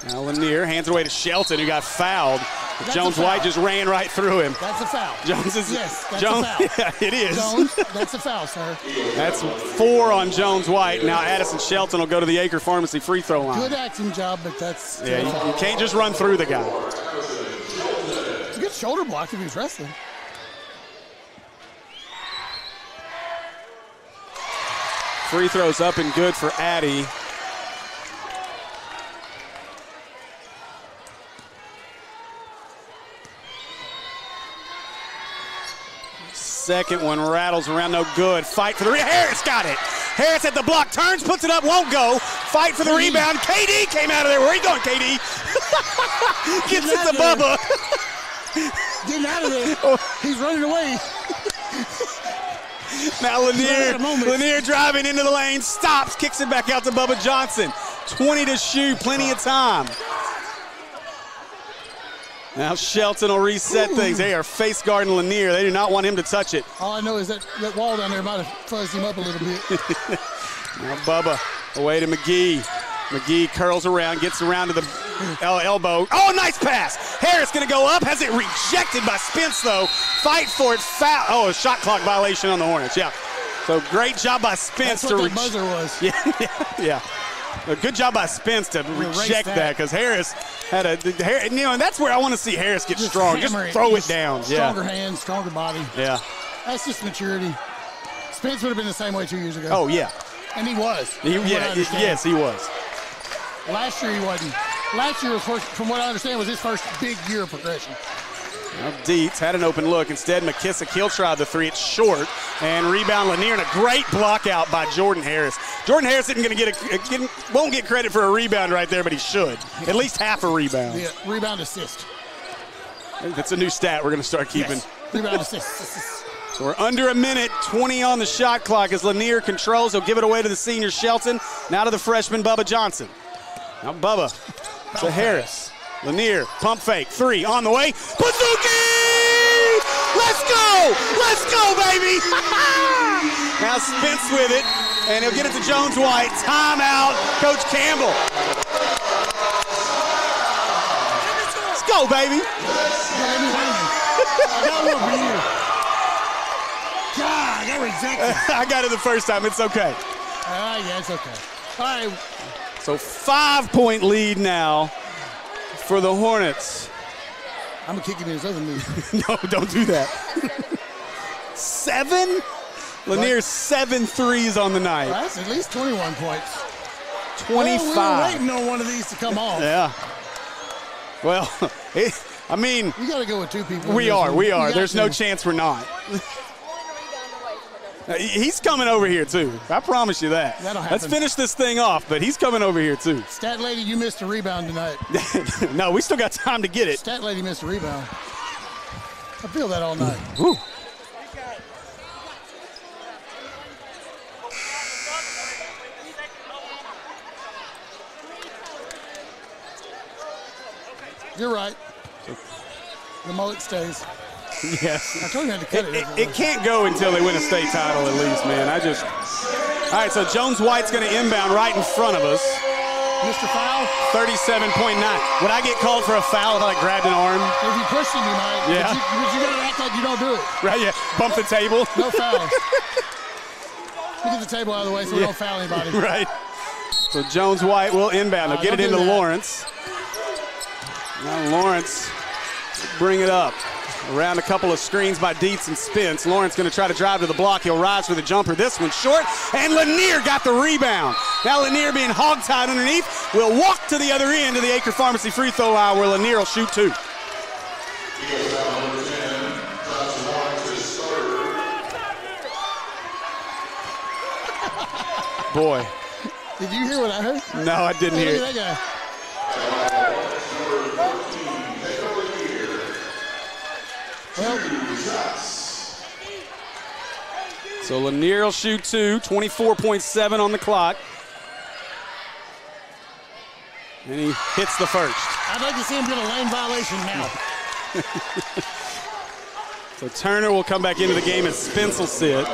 Now Lanier hands it away to Shelton, who got fouled. That's Jones a foul. White just ran right through him. That's a foul. Jones is yes, that's Jones, a foul. Yeah, it is. Jones, that's a foul, sir. That's 4 on Jones White. Now Addison Shelton will go to the Acre Pharmacy free throw line. Good acting job, but that's yeah. You can't just run through the guy. It's a good shoulder block if he's wrestling. Free throws up and good for Addy. Second one rattles around, no good. Fight for the Harris got it. Harris at the block, turns, puts it up, won't go. Fight for the rebound. KD came out of there. Where are you going, KD? Gets it to Bubba. Getting out of there. He's running away. Now Lanier driving into the lane, stops, kicks it back out to Bubba Johnson. 20 to shoot, plenty of time. Now Shelton will reset things. They are face guarding Lanier. They do not want him to touch it. All I know is that wall down there might have fuzzed him up a little bit. Now Bubba away to McGee. McGee curls around, gets around to the elbow. Oh, nice pass. Harris going to go up. Has it rejected by Spence, though. Fight for it. Foul. Oh, a shot clock violation on the Hornets. Yeah. So great job by Spence. That's what that buzzer was. Yeah. Good job by Spence to reject that because Harris had and that's where I want to see Harris get strong. Just throw it down. Stronger hands, stronger body. Yeah. That's just maturity. Spence would have been the same way 2 years ago. Oh, yeah. And he was. Yes, he was. Last year he wasn't. Last year, from what I understand, was his first big year of progression. Now Dietz had an open look. Instead, McKissick, he'll try the three. It's short. And rebound Lanier, and a great block out by Jordan Harris. Jordan Harris won't get credit for a rebound right there, but he should. At least half a rebound. Yeah, rebound assist. That's a new stat we're going to start keeping. Yes. Rebound assist. So we're under a minute, 20 on the shot clock as Lanier controls. He'll give it away to the senior Shelton. Now to the freshman Bubba Johnson. Now Bubba to Harris. Lanier, pump fake, 3 on the way. Bazooki! Let's go! Let's go, baby! Now Spence with it, and he'll get it to Jones White. Timeout, Coach Campbell. Let's go, baby! God, that rejected. I got it the first time. It's okay. Yeah, it's okay. All right. So 5-point lead now for the Hornets. I'm going to kick him in his other knee. No, don't do that. 7? Lanier's 7 threes on the night. Well, that's at least 21 points. 25. Well, we were waiting on one of these to come off. Yeah. Well, I mean. You got to go with 2 people. We are. There's no chance we're not. He's coming over here, too. I promise you that. That'll happen. Let's finish this thing off, but he's coming over here, too. Stat lady, you missed a rebound tonight. No, we still got time to get it. Stat lady missed a rebound. I feel that all night. Woo. You're right. The mullet stays. Yes. I told you I had to cut it. It can't go until they win a state title, at least, man. All right, so Jones White's going to inbound right in front of us. Mr. Foul? 37.9. Would I get called for a foul if I grabbed an arm? If you pushed him, you might. Yeah. But you got to act like you don't do it. Right, yeah. Bump the table. No foul. Get the table out of the way so we don't foul anybody. Right. So Jones White will inbound. He'll get it into Lawrence. Now Lawrence bring it up. Around a couple of screens by Dietz and Spence. Lawrence going to try to drive to the block. He'll rise for the jumper. This one's short, and Lanier got the rebound. Now Lanier being hog-tied underneath will walk to the other end of the Acre Pharmacy free throw line where Lanier will shoot 2. Boy. Did you hear what I heard? No, I didn't hear it. Look at that guy. Well, so Lanier will shoot 2, 24.7 on the clock. And he hits the first. I'd like to see him get a lane violation now. So Turner will come back into the game as Spence will sit.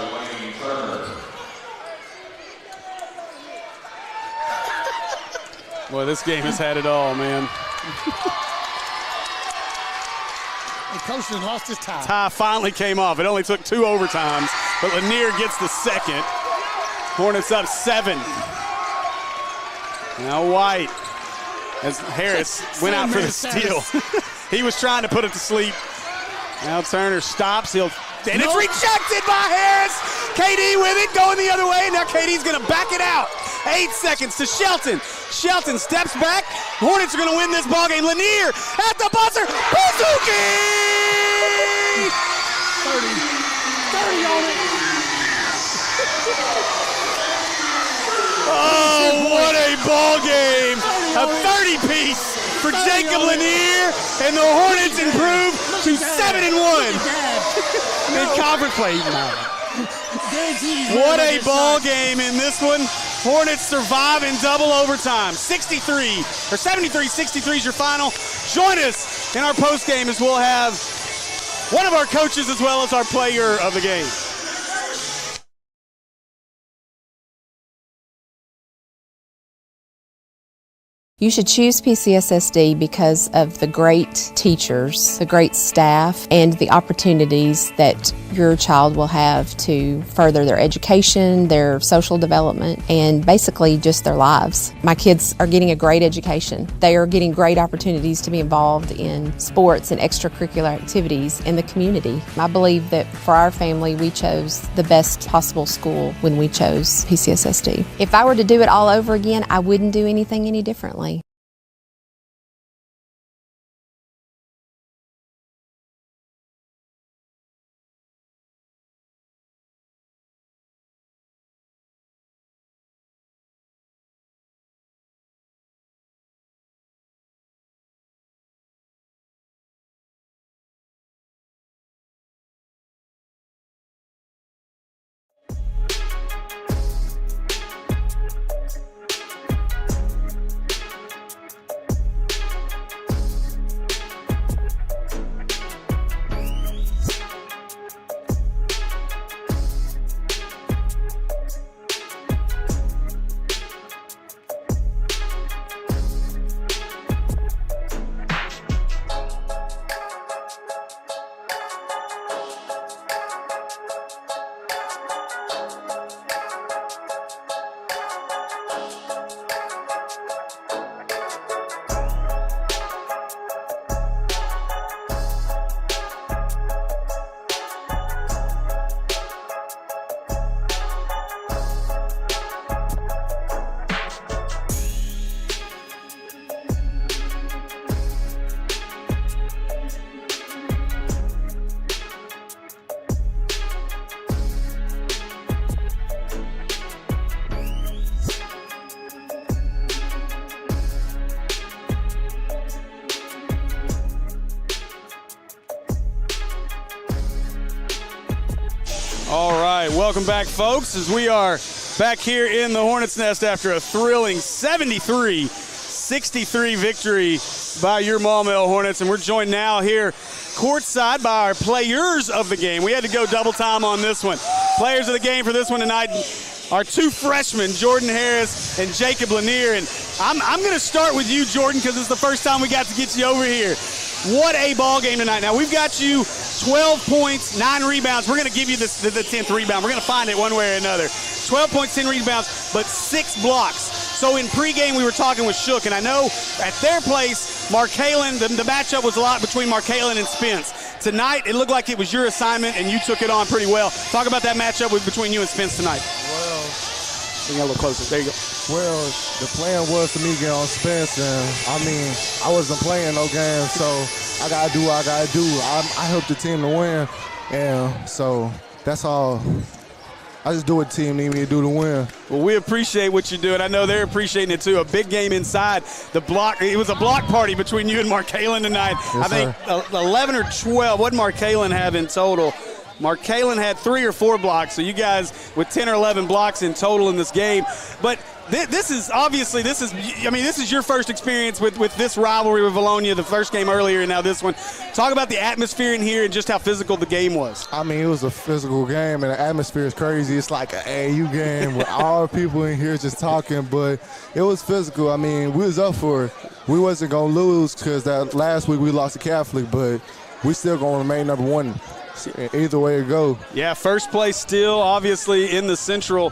Boy, this game has had it all, man. The coach has lost his tie. Tie finally came off. It only took 2 overtimes, but Lanier gets the second. Hornets up 7. Now White, as Harris went out for the steal. He was trying to put it to sleep. Now Turner stops. And it's rejected by Harris. KD with it, going the other way. Now KD's going to back it out. 8 seconds to Shelton. Shelton steps back. Hornets are going to win this ballgame. Lanier at the buzzer. Buzuki! 30 on it. Oh, what a ball game. A 30-piece for Jacob Lanier, and the Hornets improve to 7-1 in conference play. What a ball game in this one. Hornets survive in double overtime. 73-63 is your final. Join us in our post game as we'll have one of our coaches as well as our player of the game. You should choose PCSSD because of the great teachers, the great staff, and the opportunities that your child will have to further their education, their social development, and basically just their lives. My kids are getting a great education. They are getting great opportunities to be involved in sports and extracurricular activities in the community. I believe that for our family, we chose the best possible school when we chose PCSSD. If I were to do it all over again, I wouldn't do anything any differently. All right, welcome back, folks, as we are back here in the Hornets' Nest after a thrilling 73-63 victory by your Maumelle Hornets. And we're joined now here courtside by our players of the game. We had to go double time on this one. Players of the game for this one tonight, our 2 freshmen, Jordan Harris and Jacob Lanier. And I'm going to start with you, Jordan, because it's the first time we got to get you over here. What a ball game tonight. Now, we've got you 12 points, 9 rebounds. We're going to give you the 10th rebound. We're going to find it one way or another. 12 points, 10 rebounds, but 6 blocks. So in pregame, we were talking with Shook, and I know at their place, Markalen, the matchup was a lot between Markalen and Spence. Tonight, it looked like it was your assignment, and you took it on pretty well. Talk about that matchup between you and Spence tonight. Well, bring it a little closer. There you go. Well, the plan was for me to get on Spence, and I wasn't playing no games, so I gotta do what I gotta do. I helped the team to win, and so that's all. I just do what the team need me to do to win. Well, we appreciate what you're doing. I know they're appreciating it too. A big game inside the block. It was a block party between you and Markalen tonight. Yes, I think 11 or 12. What did Markalen have in total? Markalen had 3 or 4 blocks, so you guys with 10 or 11 blocks in total in this game. But this is your first experience with this rivalry with Vilonia, the first game earlier and now this one. Talk about the atmosphere in here and just how physical the game was. I mean, it was a physical game, and the atmosphere is crazy. It's like an AAU game with all the people in here just talking, but it was physical. I mean, we was up for it. We wasn't going to lose because that last week we lost to Catholic, but we still going to remain number 1 either way it go. Yeah, first place still, obviously, in the Central.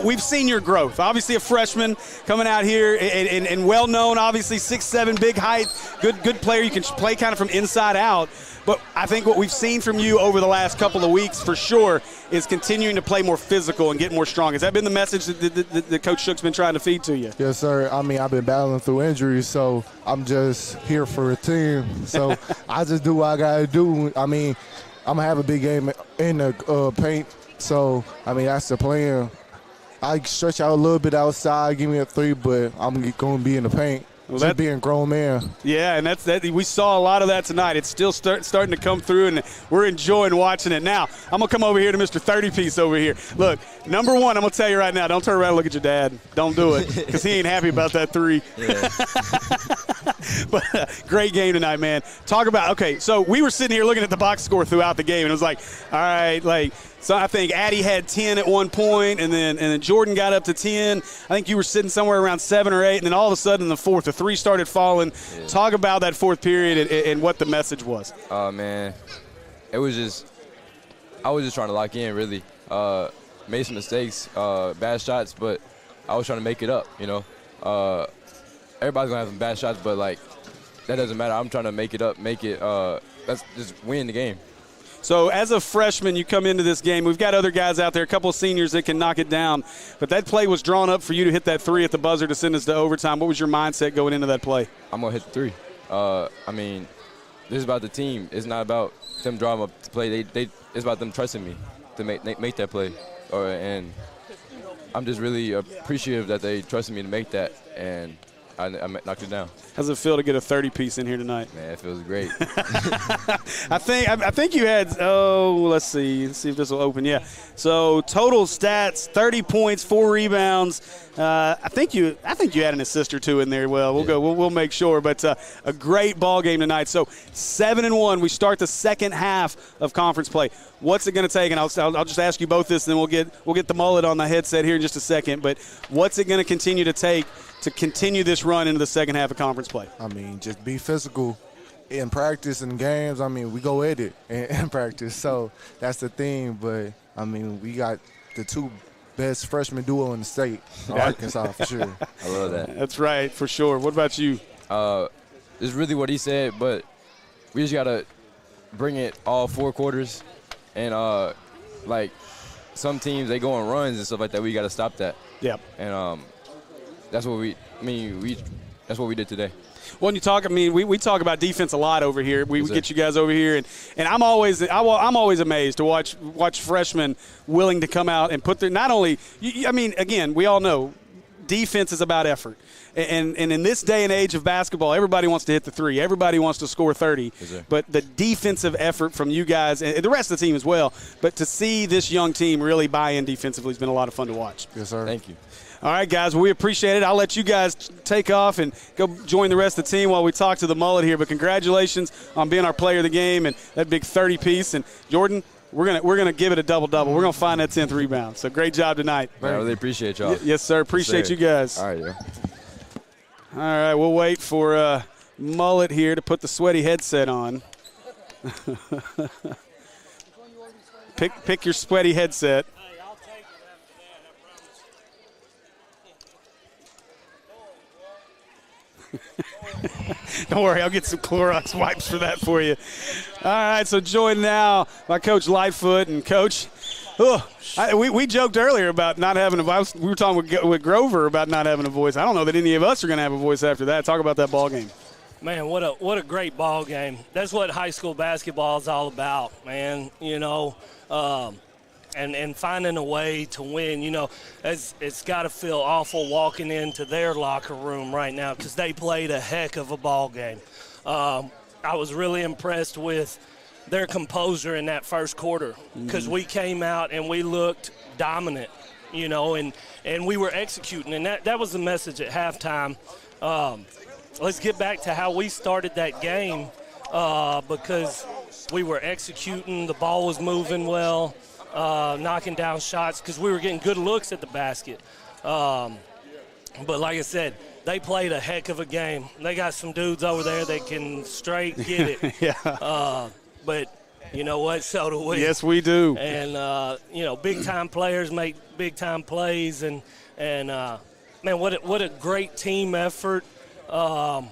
We've seen your growth. Obviously, a freshman coming out here and well-known, obviously, 6'7", big height, good player. You can play kind of from inside out. But I think what we've seen from you over the last couple of weeks, for sure, is continuing to play more physical and get more strong. Has that been the message that Coach Shook's been trying to feed to you? Yes, sir. I mean, I've been battling through injuries, so I'm just here for a team. So I just do what I got to do. I mean, I'm going to have a big game in the paint. So, I mean, that's the plan. I stretch out a little bit outside, give me a 3, but I'm going to be in the paint. Well, just being a grown man. Yeah, and that's that. We saw a lot of that tonight. It's still starting to come through, and we're enjoying watching it. Now, I'm going to come over here to Mr. 30-piece over here. Look, number 1, I'm going to tell you right now, don't turn around and look at your dad. Don't do it, because he ain't happy about that 3. Yeah. But great game tonight, man. Talk about, okay, so we were sitting here looking at the box score throughout the game, and it was like, all right, so I think Addie had 10 at one point, and then Jordan got up to 10. I think you were sitting somewhere around 7 or 8, and then all of a sudden in the fourth, the 3 started falling. Yeah. Talk about that fourth period and what the message was. Oh, man. I was just trying to lock in, really. Made some mistakes, bad shots, but I was trying to make it up, Everybody's going to have some bad shots, but, that doesn't matter. I'm trying to make it up, let's just win the game. So as a freshman, you come into this game. We've got other guys out there, a couple of seniors that can knock it down. But that play was drawn up for you to hit that 3 at the buzzer to send us to overtime. What was your mindset going into that play? I'm going to hit the 3. I mean, this is about the team. It's not about them drawing up to play. It's about them trusting me to make that play. And I'm just really appreciative that they trusted me to make that, and I knocked it down. How's it feel to get a 30-piece in here tonight? Man, it feels great. I think you had, let's see if this will open. Yeah. So total stats: 30 points, 4 rebounds. I think you had an assist or 2 in there. Well, we'll make sure. But a great ball game tonight. So 7-1. We start the second half of conference play. What's it going to take? And I'll just ask you both this, and then we'll get the mullet on the headset here in just a second. But what's it going to continue to take to continue this run into the second half of conference play? I mean, just be physical in practice and games. I mean, we go at it in practice, so that's the thing. But, I mean, we got the 2 best freshman duo in the state, Arkansas, for sure. I love that. That's right, for sure. What about you? It's really what he said, but we just got to bring it all 4 quarters. And, some teams, they go on runs and stuff like that. We got to stop that. Yep. And that's what that's what we did today. Well, we talk about defense a lot over here. We get you guys over here, and I'm always amazed to watch freshmen willing to come out and put their, not only, again, we all know defense is about effort. And in this day and age of basketball, everybody wants to hit the 3. Everybody wants to score 30. But the defensive effort from you guys and the rest of the team as well, but to see this young team really buy in defensively has been a lot of fun to watch. Yes, sir. Thank you. All right, guys, we appreciate it. I'll let you guys take off and go join the rest of the team while we talk to the mullet here. But congratulations on being our player of the game and that big 30-piece. And, Jordan, we're gonna give it a double-double. We're going to find that 10th rebound. So great job tonight. Man, I really appreciate y'all. Yes, sir. Appreciate you guys. All right, yeah. All right, we'll wait for mullet here to put the sweaty headset on. Pick your sweaty headset. Don't worry, I'll get some Clorox wipes for that for you. All right, so joined now by Coach Lightfoot. And, Coach, we joked earlier about not having a voice. We were talking with Grover about not having a voice. I don't know that any of us are going to have a voice after that. Talk about that ball game. Man, what a great ball game. That's what high school basketball is all about, man. And finding a way to win, it's got to feel awful walking into their locker room right now because they played a heck of a ball game. I was really impressed with their composure in that first quarter, because we came out and we looked dominant, you know, and we were executing. And that was the message at halftime. Let's get back to how we started that game, because we were executing, the ball was moving well, knocking down shots, because we were getting good looks at the basket. But like I said, they played a heck of a game. They got some dudes over there that can straight get it. Yeah. But you know what? So do we. Yes, we do. And you know, big-time players make big-time plays, and man, what a great team effort, and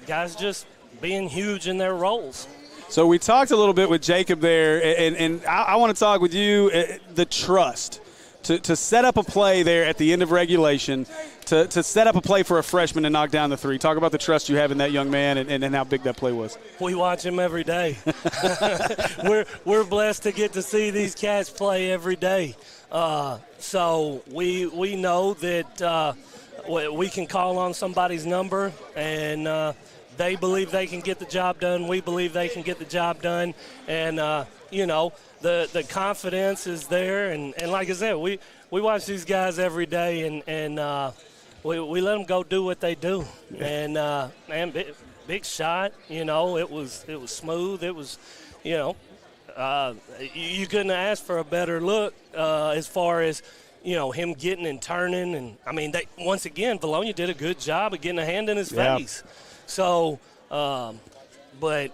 guys just being huge in their roles. So we talked a little bit with Jacob there, and I want to talk with you, the trust. To set up a play there at the end of regulation, to set up a play for a freshman to knock down the three. Talk about the trust you have in that young man and how big that play was. We watch him every day. We're blessed to get to see these cats play every day. So we know that we can call on somebody's number, and they believe they can get the job done. We believe they can get the job done. And, you know, the confidence is there. And like I said, we watch these guys every day, and we let them go do what they do. And, man, big shot. You know, it was smooth. It was, you know, you couldn't ask for a better look as far as, you know, him getting and turning. And, I mean, once again, Vilonia did a good job of getting a hand in his face. So, but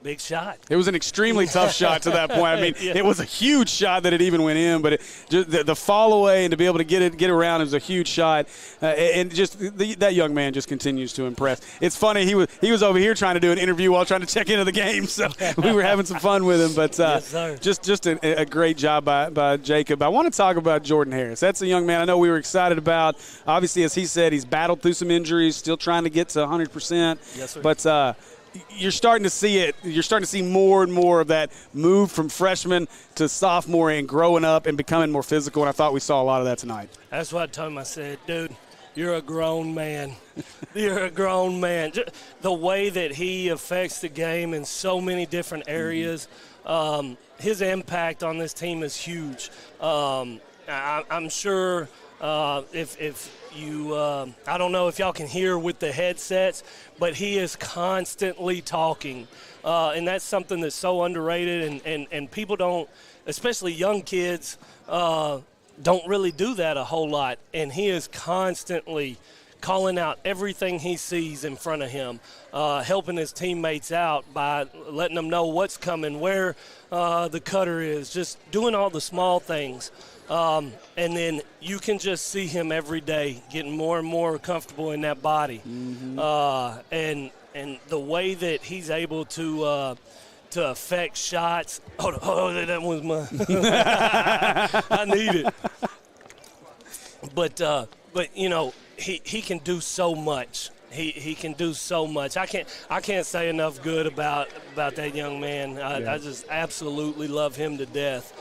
big shot. It was an extremely tough shot to that point. I mean, Yeah. It was a huge shot that it even went in, but the fall away and to be able to get around was a huge shot. And just that young man just continues to impress. It's funny, he was over here trying to do an interview while trying to check into the game, so we were having some fun with him. But Yes, just a great job by Jacob. I want to talk about Jordan Harris. That's a young man I know we were excited about. Obviously, as he said, he's battled through some injuries, still trying to get to 100%. Yes, sir. But you're starting to see it. You're starting to see more and more of that move from freshman to sophomore and growing up and becoming more physical, and I thought we saw a lot of that tonight. That's what I told him. I said, dude, you're a grown man. You're a grown man. The way that he affects the game in so many different areas, his impact on this team is huge. I'm sure if you, I don't know if y'all can hear with the headsets, but he is constantly talking. And that's something that's so underrated, and people don't, especially young kids, don't really do that a whole lot. And he is constantly calling out everything he sees in front of him, helping his teammates out by letting them know what's coming, where the cutter is, just doing all the small things. And then you can just see him every day getting more and more comfortable in that body. And the way that he's able to affect shots. Oh, that was my I need it. But you know, he can do so much. He can do so much. I can't say enough good about that young man. I just absolutely love him to death.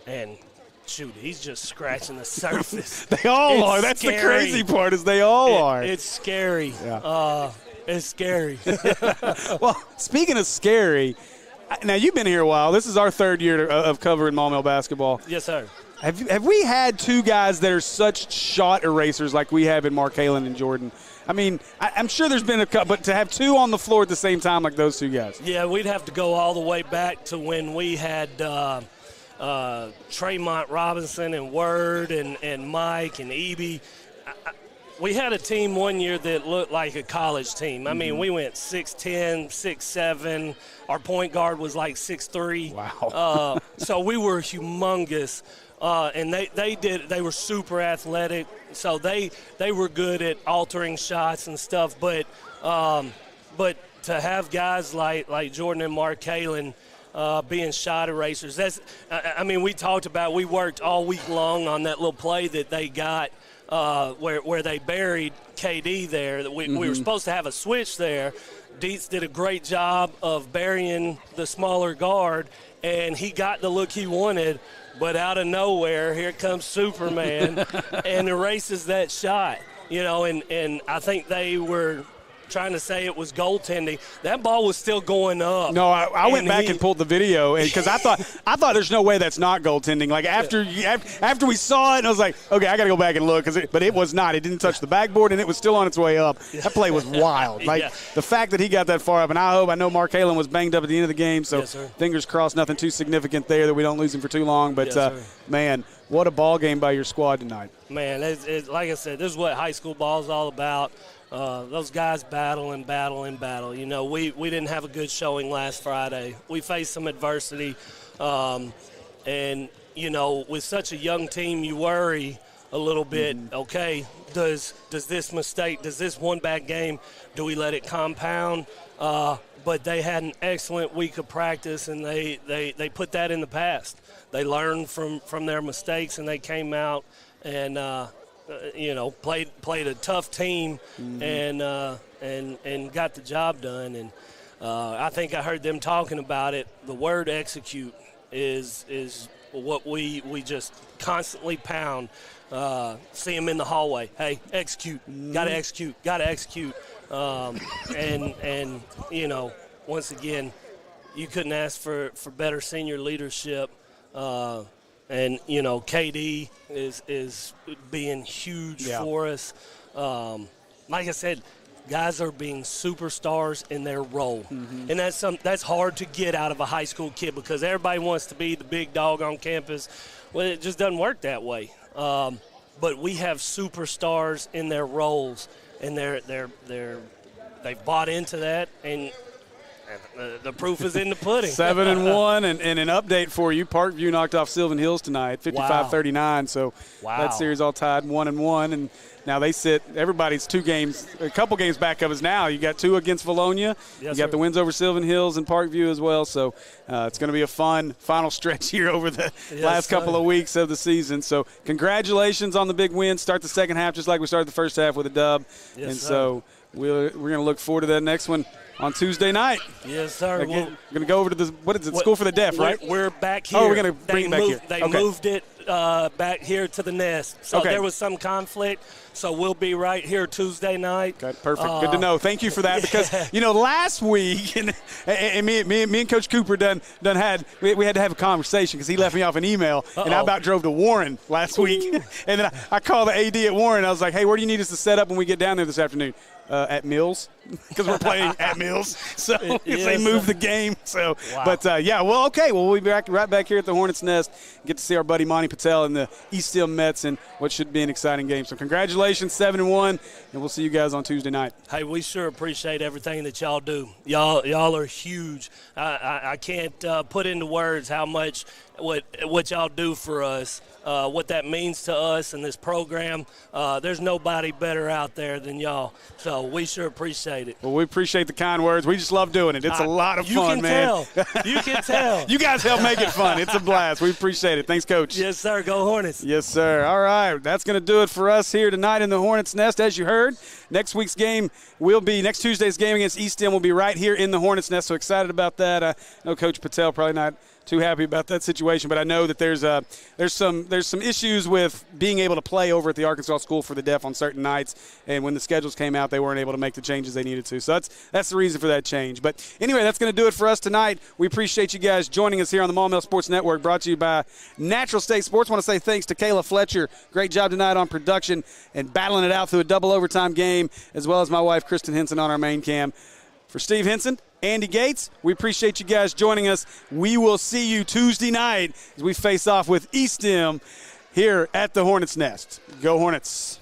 And shoot, he's just scratching the surface. They all are. That's scary. The crazy part is they all are. It's scary. Yeah. It's scary. Well, speaking of scary, now you've been here a while. This is our third year of covering Maumelle basketball. Yes, sir. Have we had two guys that are such shot erasers like we have in Mark Halen and Jordan? I mean, I'm sure there's been a couple, but to have two on the floor at the same time like those two guys. Yeah, we'd have to go all the way back to when we had Tremont Robinson and Word and Mike and Eby. We had a team one year that looked like a college team. I mean, we went 6'10", 6'7". Our point guard was like 6'3". Wow. So we were humongous. And they were super athletic, so they were good at altering shots and stuff. But to have guys like Jordan and Mark Halen being shot erasers, we talked about, we worked all week long on that little play that they got where they buried KD there. We were supposed to have a switch there. Dietz did a great job of burying the smaller guard, and he got the look he wanted. But out of nowhere, here comes Superman and erases that shot. You know, and I think they were trying to say it was goaltending. That ball was still going up. No, I went back and pulled the video because I thought there's no way that's not goaltending. Like after we saw it, and I was like, okay, I got to go back and look, but it was not. It didn't touch the backboard, and it was still on its way up. That play was wild. Like the fact that he got that far up, and I know Mark Halen was banged up at the end of the game, so fingers crossed, nothing too significant there that we don't lose him for too long. But man, what a ball game by your squad tonight. Man, it's like I said, this is what high school ball is all about. Those guys battle. You know, we didn't have a good showing last Friday. We faced some adversity, and you know, with such a young team, you worry a little bit. Okay, does this mistake, does this one bad game, do we let it compound? But they had an excellent week of practice, and they put that in the past. They learned from their mistakes, and they came out and you know, played a tough team and got the job done. And I think I heard them talking about it. The word execute is what we just constantly pound. See them in the hallway. Hey, execute. Gotta execute. And you know, once again, you couldn't ask for better senior leadership. And you know, KD is being huge for us. Like I said, guys are being superstars in their role, and that's hard to get out of a high school kid because everybody wants to be the big dog on campus. Well, it just doesn't work that way. But we have superstars in their roles, and they've bought into that, and the proof is in the pudding. 7-1, and an update for you. Parkview knocked off Sylvan Hills tonight, 55-39. So that series all tied 1-1, and now they sit. Everybody's a couple games back of us now. You got 2 against Vilonia. You got the wins over Sylvan Hills and Parkview as well. So it's going to be a fun final stretch here over the last couple of weeks of the season. So congratulations on the big win. Start the second half just like we started the first half with a dub. So we're going to look forward to that next one on Tuesday night. Yes, sir. We're going to go over to School for the Deaf, right? We're back here. Oh, we're going to bring it back here. They moved it back here to the Nest. So there was some conflict. So we'll be right here Tuesday night. Okay, perfect. Good to know. Thank you for that because, you know, last week, and me and Coach Cooper we had to have a conversation because he left me off an email, and I about drove to Warren last week. And then I called the AD at Warren. I was like, hey, where do you need us to set up when we get down there this afternoon? At Mills, because we're playing at Mills. So they moved the game. So, but we'll be right back here at the Hornets Nest. Get to see our buddy Monty Patel and the East Hill Mets in what should be an exciting game. So congratulations, 7-1, and we'll see you guys on Tuesday night. Hey, we sure appreciate everything that y'all do. Y'all are huge. I can't put into words how much what y'all do for us. What that means to us in this program. There's nobody better out there than y'all. So we sure appreciate it. Well, we appreciate the kind words. We just love doing it. It's a lot of fun, man. You can tell. You guys help make it fun. It's a blast. We appreciate it. Thanks, Coach. Yes, sir. Go Hornets. Yes, sir. All right. That's going to do it for us here tonight in the Hornets Nest. As you heard, next Tuesday's game against East End will be right here in the Hornets Nest. So excited about that. I know Coach Patel probably not too happy about that situation, but I know that there's some issues with being able to play over at the Arkansas School for the Deaf on certain nights, and when the schedules came out, they weren't able to make the changes they needed to. So that's the reason for that change. But anyway, that's going to do it for us tonight. We appreciate you guys joining us here on the Maumelle Sports Network, brought to you by Natural State Sports. I want to say thanks to Kayla Fletcher. Great job tonight on production and battling it out through a double overtime game, as well as my wife, Kristen Henson, on our main cam. For Steve Henson, Andy Gates, we appreciate you guys joining us. We will see you Tuesday night as we face off with East End here at the Hornets Nest. Go Hornets.